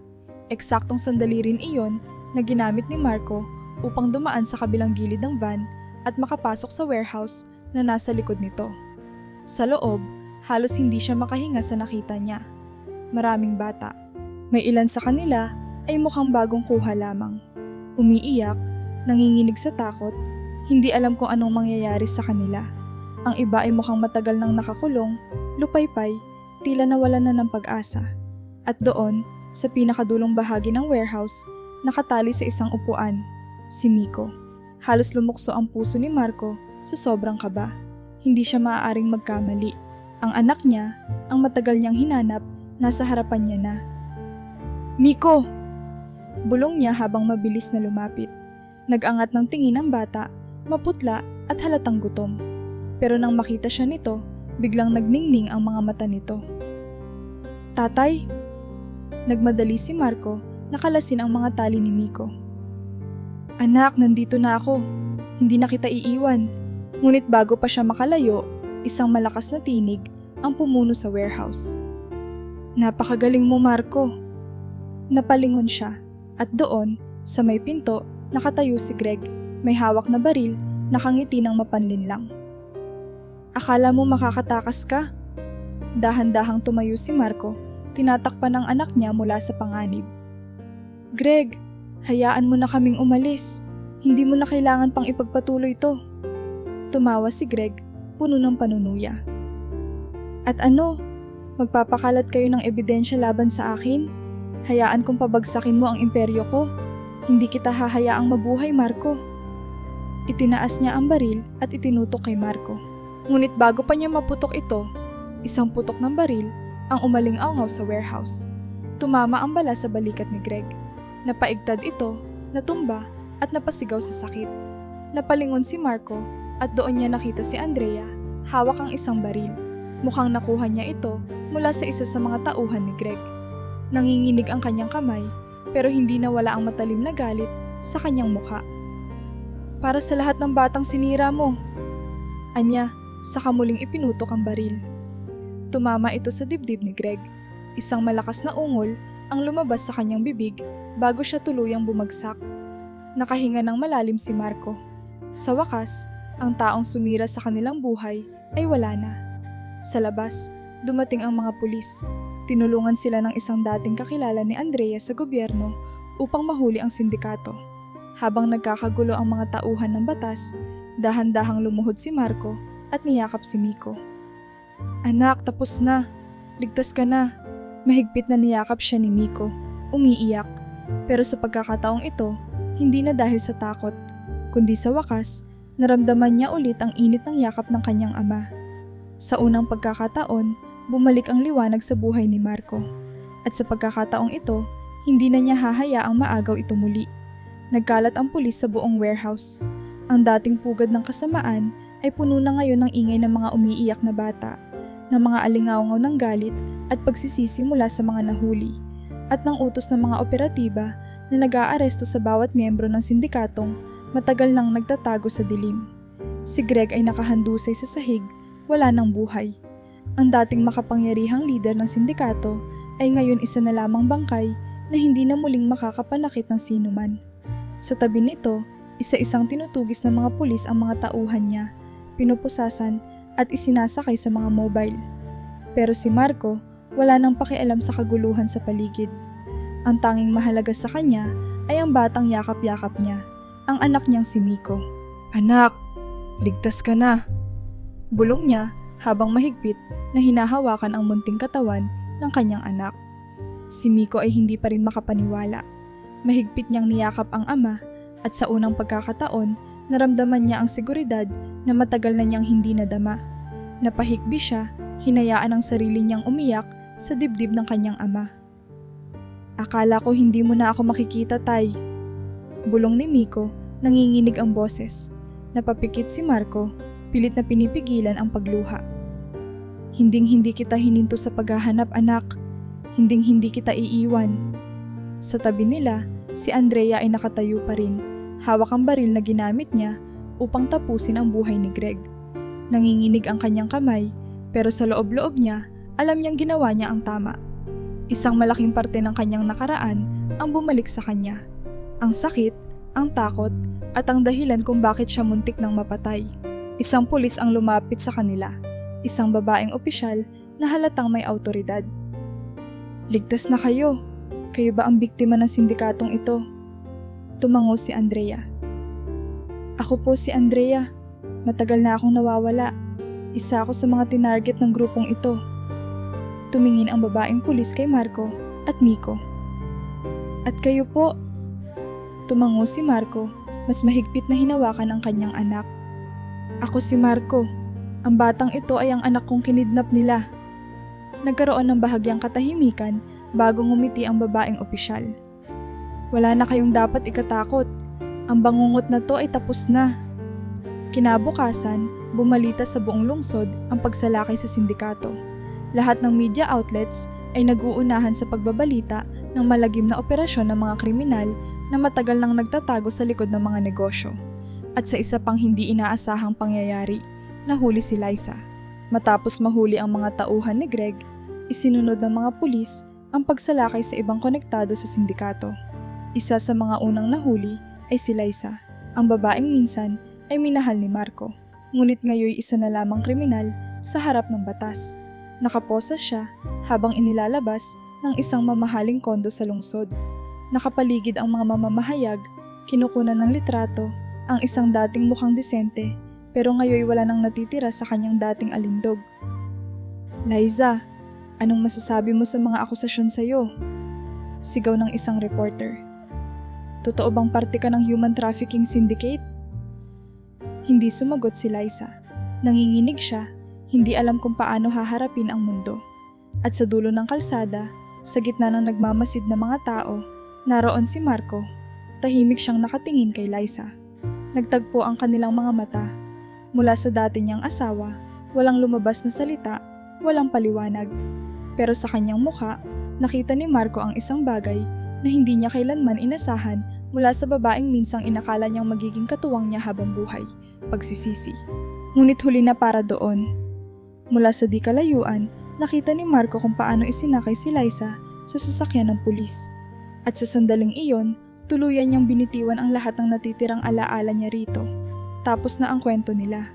Eksaktong sandali rin iyon na ginamit ni Marco upang dumaan sa kabilang gilid ng van at makapasok sa warehouse na nasa likod nito. Sa loob, halos hindi siya makahinga sa nakita niya. Maraming bata. May ilan sa kanila ay mukhang bagong kuha lamang. Umiiyak, nanginginig sa takot, hindi alam kung anong mangyayari sa kanila. Ang iba ay mukhang matagal nang nakakulong, lupaypay, tila nawalan na ng pag-asa. At doon, sa pinakadulong bahagi ng warehouse, nakatali sa isang upuan, si Miko. Halos lumukso ang puso ni Marco sa sobrang kaba. Hindi siya maaaring magkamali. Ang anak niya, ang matagal niyang hinanap, nasa harapan niya na. Miko! Bulong niya habang mabilis na lumapit. Nag-angat ng tingin ang bata, maputla at halatang gutom. Pero nang makita siya nito, biglang nagningning ang mga mata nito. Tatay! Nagmadali si Marco, nakalasin ang mga tali ni Miko. Anak, nandito na ako. Hindi na kita iiwan. Ngunit bago pa siya makalayo, isang malakas na tinig ang pumuno sa warehouse. Napakagaling mo, Marco! Napalingon siya at doon, sa may pinto, nakatayo si Greg, may hawak na baril, nakangiti ng mapanlinlang. Akala mo makakatakas ka? Dahan-dahang tumayo si Marco, tinatakpan ng anak niya mula sa panganib. Greg, hayaan mo na kaming umalis. Hindi mo na kailangan pang ipagpatuloy to. Tumawa si Greg, puno ng panunuya. At ano? Magpapakalat kayo ng ebidensya laban sa akin? Hayaan kong pabagsakin mo ang imperyo ko. Hindi kita hahayaang mabuhay, Marco. Itinaas niya ang baril at itinutok kay Marco. Ngunit bago pa niya maputok ito, isang putok ng baril ang umaling-angaw sa warehouse. Tumama ang bala sa balikat ni Greg. Napaigtad ito, natumba at napasigaw sa sakit. Napalingon si Marco at doon niya nakita si Andrea, hawak ang isang baril. Mukhang nakuha niya ito mula sa isa sa mga tauhan ni Greg. Nanginginig ang kanyang kamay, pero hindi nawala ang matalim na galit sa kanyang mukha. Para sa lahat ng batang sinira mo. Anya, saka muling ipinutok ang baril. Tumama ito sa dibdib ni Greg. Isang malakas na ungol ang lumabas sa kanyang bibig bago siya tuluyang bumagsak. Nakahinga ng malalim si Marco. Sa wakas, ang taong sumira sa kanilang buhay ay wala na. Sa labas, dumating ang mga pulis. Tinulungan sila ng isang dating kakilala ni Andrea sa gobyerno upang mahuli ang sindikato. Habang nagkakagulo ang mga tauhan ng batas, dahan-dahang lumuhod si Marco at niyakap si Miko. Anak, tapos na. Ligtas ka na. Mahigpit na niyakap siya ni Miko, umiiyak. Pero sa pagkakataong ito, hindi na dahil sa takot, kundi sa wakas, naramdaman niya ulit ang init ng yakap ng kanyang ama. Sa unang pagkakataon, bumalik ang liwanag sa buhay ni Marco. At sa pagkakataong ito, hindi na niya hahayaang maagaw ito muli. Nagkalat ang pulis sa buong warehouse. Ang dating pugad ng kasamaan ay puno na ngayon ng ingay ng mga umiiyak na bata, ng mga alingawngaw ng galit at pagsisisi mula sa mga nahuli, at ng utos ng mga operatiba na nag-aaresto sa bawat miyembro ng sindikatong matagal nang nagtatago sa dilim. Si Greg ay nakahandusay sa sahig, wala ng buhay. Ang dating makapangyarihang lider ng sindikato ay ngayon isa na lamang bangkay na hindi na muling makakapanakit ng sinuman. Sa tabi nito, isa-isang tinutugis ng mga pulis ang mga tauhan niya, pinupusasan at isinasakay sa mga mobile. Pero si Marco, wala nang pakialam sa kaguluhan sa paligid. Ang tanging mahalaga sa kanya ay ang batang yakap-yakap niya, ang anak niyang si Miko. Anak, ligtas ka na. Bulong niya habang mahigpit na hinahawakan ang munting katawan ng kanyang anak. Si Miko ay hindi pa rin makapaniwala. Mahigpit niyang niyakap ang ama at sa unang pagkakataon, naramdaman niya ang seguridad na matagal na niyang hindi nadama. Napahikbi siya, hinayaan ang sarili niyang umiyak sa dibdib ng kanyang ama. Akala ko hindi mo na ako makikita, Tay. Bulong ni Miko, nanginginig ang boses. Napapikit si Marco, pilit na pinipigilan ang pagluha. Hinding-hindi kita hininto sa paghahanap, anak. Hinding-hindi kita iiwan. Sa tabi nila, si Andrea ay nakatayo pa rin, hawak ang baril na ginamit niya upang tapusin ang buhay ni Greg. Nanginginig ang kanyang kamay, pero sa loob-loob niya, alam niyang ginawa niya ang tama. Isang malaking parte ng kanyang nakaraan ang bumalik sa kanya. Ang sakit, ang takot, at ang dahilan kung bakit siya muntik nang mapatay. Isang pulis ang lumapit sa kanila, isang babaeng opisyal na halatang may awtoridad. Ligtas na kayo. Kayo ba ang biktima ng sindikatong ito? Tumango si Andrea. Ako po si Andrea. Matagal na akong nawawala. Isa ako sa mga tinarget ng grupong ito. Tumingin ang babaeng pulis kay Marco at Miko. At kayo po? Tumango si Marco, mas mahigpit na hinawakan ang kanyang anak. Ako si Marco. Ang batang ito ay ang anak kong kinidnap nila. Nagkaroon ng bahagyang katahimikan bago ngumiti ang babaeng opisyal. Wala na kayong dapat ikatakot. Ang bangungot na to ay tapos na. Kinabukasan, bumalita sa buong lungsod ang pagsalakay sa sindikato. Lahat ng media outlets ay nag-uunahan sa pagbabalita ng malagim na operasyon ng mga kriminal na matagal nang nagtatago sa likod ng mga negosyo. At sa isa pang hindi inaasahang pangyayari, nahuli si Liza. Matapos mahuli ang mga tauhan ni Greg, isinunod ng mga pulis ang pagsalakay sa ibang konektado sa sindikato. Isa sa mga unang nahuli ay si Liza, ang babaeng minsan ay minahal ni Marco. Ngunit ngayoy isa na lamang kriminal sa harap ng batas. Nakaposas siya habang inilalabas ng isang mamahaling kondo sa lungsod. Nakapaligid ang mga mamamahayag, kinukunan ng litrato, ang isang dating mukhang disente pero ngayoy wala nang natitira sa kanyang dating alindog. Liza, anong masasabi mo sa mga akusasyon sa'yo? Sigaw ng isang reporter. Totoo bang parte ka ng human trafficking syndicate? Hindi sumagot si Liza. Nanginginig siya, hindi alam kung paano haharapin ang mundo. At sa dulo ng kalsada, sa gitna ng nagmamasid na mga tao, naroon si Marco. Tahimik siyang nakatingin kay Liza. Nagtagpo ang kanilang mga mata. Mula sa dati niyang asawa, walang lumabas na salita, walang paliwanag. Pero sa kanyang mukha, nakita ni Marco ang isang bagay na hindi niya kailanman inasahan mula sa babaeng minsang inakala niyang magiging katuwang niya habang buhay, pagsisisi. Ngunit huli na para doon. Mula sa di kalayuan, nakita ni Marco kung paano isinakay si Liza sa sasakyan ng pulis. At sa sandaling iyon, tuluyan niyang binitiwan ang lahat ng natitirang alaala niya rito. Tapos na ang kwento nila.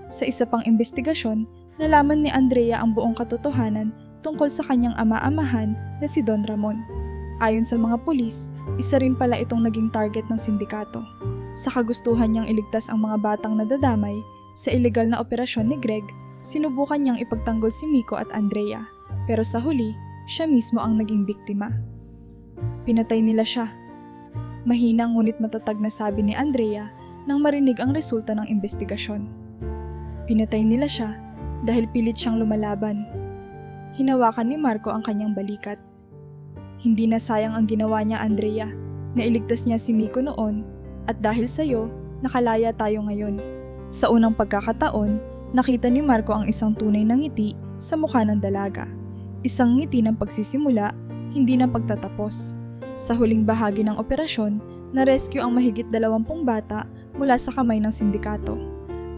Sa isa pang investigasyon, nalaman ni Andrea ang buong katotohanan tungkol sa kanyang ama-amahan na si Don Ramon. Ayon sa mga pulis, isa rin pala itong naging target ng sindikato. Sa kagustuhan niyang iligtas ang mga batang nadadamay sa ilegal na operasyon ni Greg, sinubukan niyang ipagtanggol si Miko at Andrea, pero sa huli, siya mismo ang naging biktima. Pinatay nila siya. Mahina ngunit matatag na sabi ni Andrea nang marinig ang resulta ng investigasyon. Pinatay nila siya dahil pilit siyang lumalaban. Hinawakan ni Marco ang kanyang balikat. Hindi na sayang ang ginawa niya, Andrea. Nailigtas niya si Miko noon at dahil sa'yo, nakalaya tayo ngayon. Sa unang pagkakataon, nakita ni Marco ang isang tunay na ngiti sa mukha ng dalaga. Isang ngiti ng pagsisimula, hindi ng pagtatapos. Sa huling bahagi ng operasyon, na-rescue ang mahigit 20 bata mula sa kamay ng sindikato.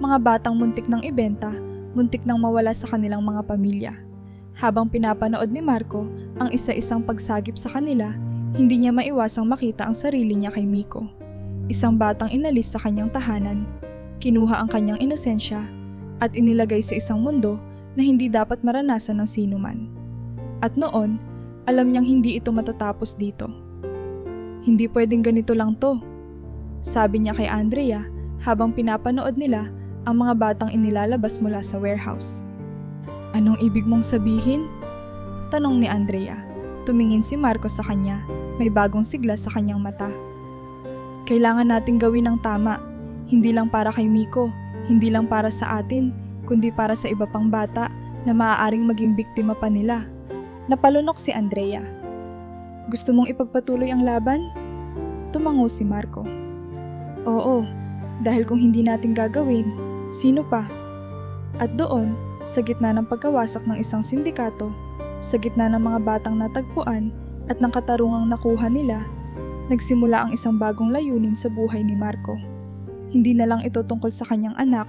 Mga batang muntik ng ibenta, muntik nang mawala sa kanilang mga pamilya. Habang pinapanood ni Marco ang isa-isang pagsagip sa kanila, hindi niya maiwasang makita ang sarili niya kay Miko. Isang batang inalis sa kanyang tahanan, kinuha ang kanyang inosensya, at inilagay sa isang mundo na hindi dapat maranasan ng sinuman. At noon, alam niyang hindi ito matatapos dito. Hindi pwedeng ganito lang to, sabi niya kay Andrea habang pinapanood nila ang mga batang inilalabas mula sa warehouse. Anong ibig mong sabihin? Tanong ni Andrea. Tumingin si Marco sa kanya, may bagong sigla sa kanyang mata. Kailangan nating gawin ang tama, hindi lang para kay Miko, hindi lang para sa atin, kundi para sa iba pang bata na maaaring maging biktima pa nila. Napalunok si Andrea. Gusto mong ipagpatuloy ang laban? Tumango si Marco. Oo, dahil kung hindi natin gagawin, sino pa? At doon, sa gitna ng pagkawasak ng isang sindikato, sa gitna ng mga batang natagpuan at ng katarungang nakuha nila, nagsimula ang isang bagong layunin sa buhay ni Marco. Hindi na lang ito tungkol sa kanyang anak,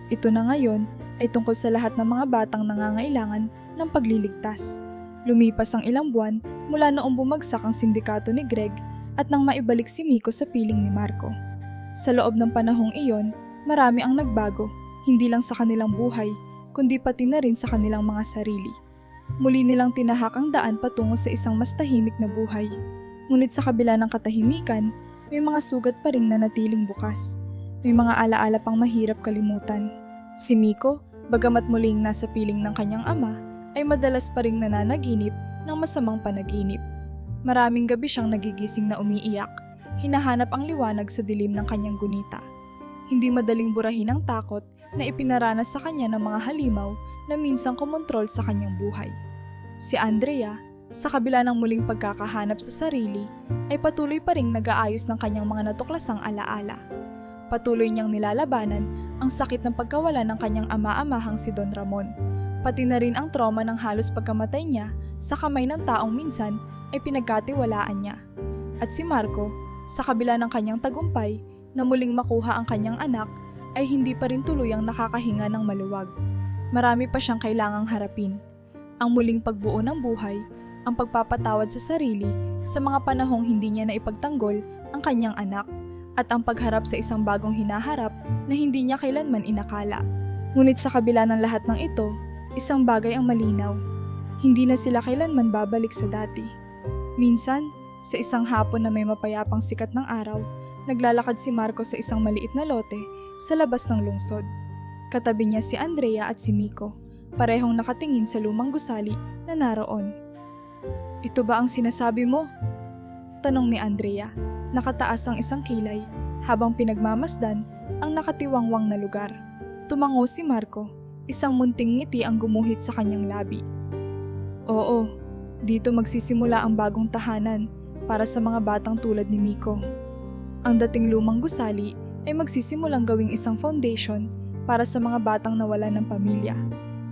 ito na ngayon ay tungkol sa lahat ng mga batang nangangailangan ng pagliligtas. Lumipas ang ilang buwan mula noong bumagsak ang sindikato ni Greg at nang maibalik si Miko sa piling ni Marco. Sa loob ng panahong iyon, marami ang nagbago, hindi lang sa kanilang buhay, kundi pati na rin sa kanilang mga sarili. Muli nilang tinahak ang daan patungo sa isang mas tahimik na buhay. Ngunit sa kabila ng katahimikan, may mga sugat pa ring nanatiling bukas. May mga alaala pang mahirap kalimutan. Si Miko, bagamat muling nasa piling ng kanyang ama, ay madalas pa ring nananaginip ng masamang panaginip. Maraming gabi siyang nagigising na umiiyak, hinahanap ang liwanag sa dilim ng kanyang gunita. Hindi madaling burahin ang takot na ipinaranas sa kanya ng mga halimaw na minsang kumontrol sa kanyang buhay. Si Andrea, sa kabila ng muling pagkakahanap sa sarili, ay patuloy pa ring nag-aayos ng kanyang mga natuklasang alaala. Patuloy niyang nilalabanan ang sakit ng pagkawala ng kanyang ama-amahang si Don Ramon, pati na rin ang trauma ng halos pagkamatay niya sa kamay ng taong minsan ay pinagkatiwalaan niya. At si Marco, sa kabila ng kanyang tagumpay na muling makuha ang kanyang anak, ay hindi pa rin tuluyang nakakahinga ng maluwag. Marami pa siyang kailangang harapin. Ang muling pagbuo ng buhay, ang pagpapatawad sa sarili sa mga panahong hindi niya naipagtanggol ang kanyang anak, at ang pagharap sa isang bagong hinaharap na hindi niya kailanman inakala. Ngunit sa kabila ng lahat ng ito, isang bagay ang malinaw. Hindi na sila kailanman babalik sa dati. Minsan, sa isang hapon na may mapayapang sikat ng araw, naglalakad si Marco sa isang maliit na lote sa labas ng lungsod. Katabi niya si Andrea at si Miko, parehong nakatingin sa lumang gusali na naroon. Ito ba ang sinasabi mo? Tanong ni Andrea, nakataas ang isang kilay habang pinagmamasdan ang nakatiwangwang na lugar. Tumango si Marco, isang munting ngiti ang gumuhit sa kanyang labi. Oo, dito magsisimula ang bagong tahanan para sa mga batang tulad ni Miko. Ang dating lumang gusali ay magsisimulang gawing isang foundation para sa mga batang nawalan ng pamilya,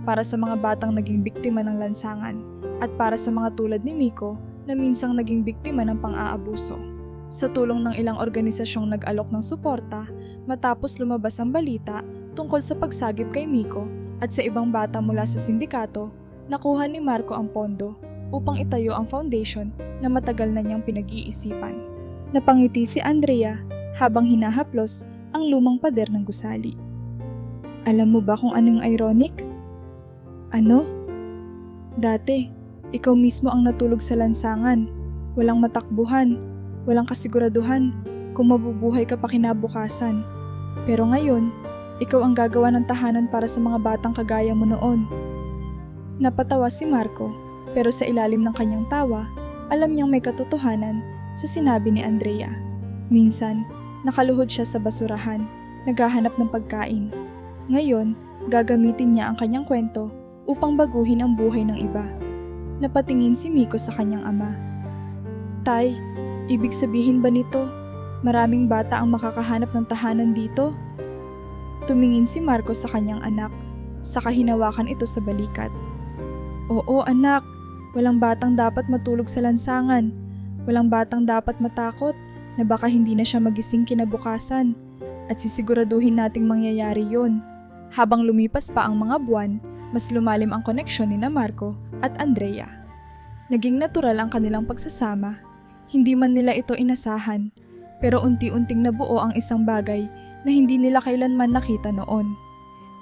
para sa mga batang naging biktima ng lansangan, at para sa mga tulad ni Miko na minsang naging biktima ng pang-aabuso. Sa tulong ng ilang organisasyong nag-alok ng suporta, matapos lumabas ang balita tungkol sa pagsagip kay Miko at sa ibang bata mula sa sindikato, nakuha ni Marco ang pondo upang itayo ang foundation na matagal na niyang pinag-iisipan. Napangiti si Andrea habang hinahaplos ang lumang pader ng gusali. Alam mo ba kung anong ironic? Ano? Dati, ikaw mismo ang natulog sa lansangan. Walang matakbuhan, walang kasiguraduhan kung mabubuhay ka pa kinabukasan. Pero ngayon, ikaw ang gagawa ng tahanan para sa mga batang kagaya mo noon. Napatawa si Marco, pero sa ilalim ng kanyang tawa, alam niyang may katotohanan sa sinabi ni Andrea. Minsan, nakaluhod siya sa basurahan, naghahanap ng pagkain. Ngayon, gagamitin niya ang kanyang kwento upang baguhin ang buhay ng iba. Napatingin si Miko sa kanyang ama. Tay, ibig sabihin ba nito, maraming bata ang makakahanap ng tahanan dito? Tumingin si Marco sa kanyang anak, saka hinawakan ito sa balikat. Oo anak, walang batang dapat matulog sa lansangan. Walang batang dapat matakot na baka hindi na siya magising kinabukasan. At sisiguraduhin nating mangyayari yon. Habang lumipas pa ang mga buwan, mas lumalim ang koneksyon ni Marco at Andrea. Naging natural ang kanilang pagsasama. Hindi man nila ito inasahan, pero unti-unting nabuo ang isang bagay na hindi nila kailanman nakita noon.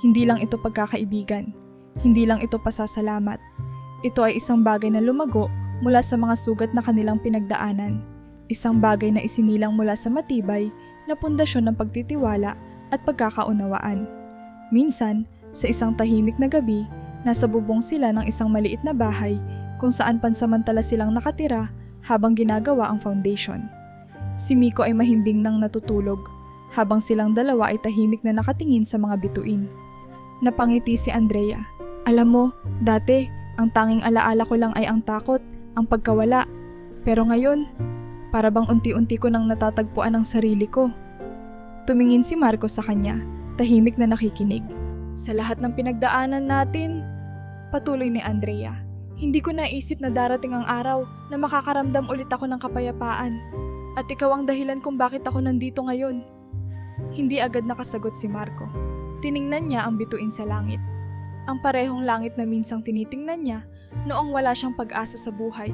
Hindi lang ito pagkakaibigan. Hindi lang ito pasasalamat. Ito ay isang bagay na lumago mula sa mga sugat na kanilang pinagdaanan. Isang bagay na isinilang mula sa matibay na pundasyon ng pagtitiwala at pagkakaunawaan. Minsan, sa isang tahimik na gabi, nasa bubong sila ng isang maliit na bahay, kung saan pansamantala silang nakatira habang ginagawa ang foundation. Si Miko ay mahimbing nang natutulog, habang silang dalawa ay tahimik na nakatingin sa mga bituin. Napangiti si Andrea. Alam mo, dati, ang tanging alaala ko lang ay ang takot, ang pagkawala. Pero ngayon, para bang unti-unti ko nang natatagpuan ang sarili ko. Tumingin si Marco sa kanya, tahimik na nakikinig. Sa lahat ng pinagdaanan natin, patuloy ni Andrea, hindi ko naisip na darating ang araw na makakaramdam ulit ako ng kapayapaan. At ikaw ang dahilan kung bakit ako nandito ngayon. Hindi agad nakasagot si Marco. Tiningnan niya ang bituin sa langit. Ang parehong langit na minsang tinitingnan niya noong wala siyang pag-asa sa buhay.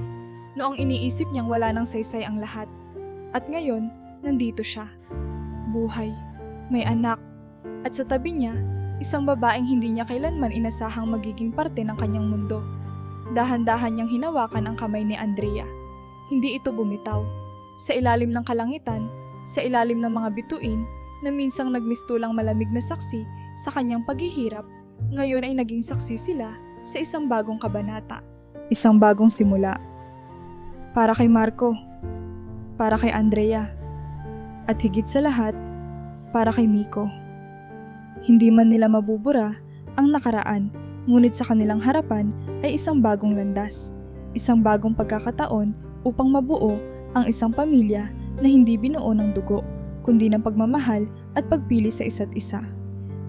Noong iniisip niyang wala nang saysay ang lahat. At ngayon, nandito siya. Buhay, may anak, at sa tabi niya, isang babaeng hindi niya kailanman inasahang magiging parte ng kanyang mundo. Dahan-dahan niyang hinawakan ang kamay ni Andrea. Hindi ito bumitaw. Sa ilalim ng kalangitan, sa ilalim ng mga bituin, na minsang nagmistulang malamig na saksi sa kanyang paghihirap, ngayon ay naging saksi sila sa isang bagong kabanata. Isang bagong simula. Para kay Marco, para kay Andrea, at higit sa lahat, para kay Miko. Hindi man nila mabubura ang nakaraan, ngunit sa kanilang harapan ay isang bagong landas, isang bagong pagkakataon upang mabuo ang isang pamilya na hindi binuo ng dugo, kundi ng pagmamahal at pagpili sa isa't isa.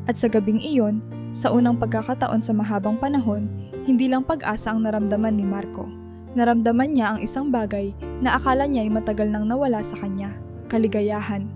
At sa gabing iyon, sa unang pagkakataon sa mahabang panahon, hindi lang pag-asa ang naramdaman ni Marco. Naramdaman niya ang isang bagay na akala niya ay matagal nang nawala sa kanya, kaligayahan.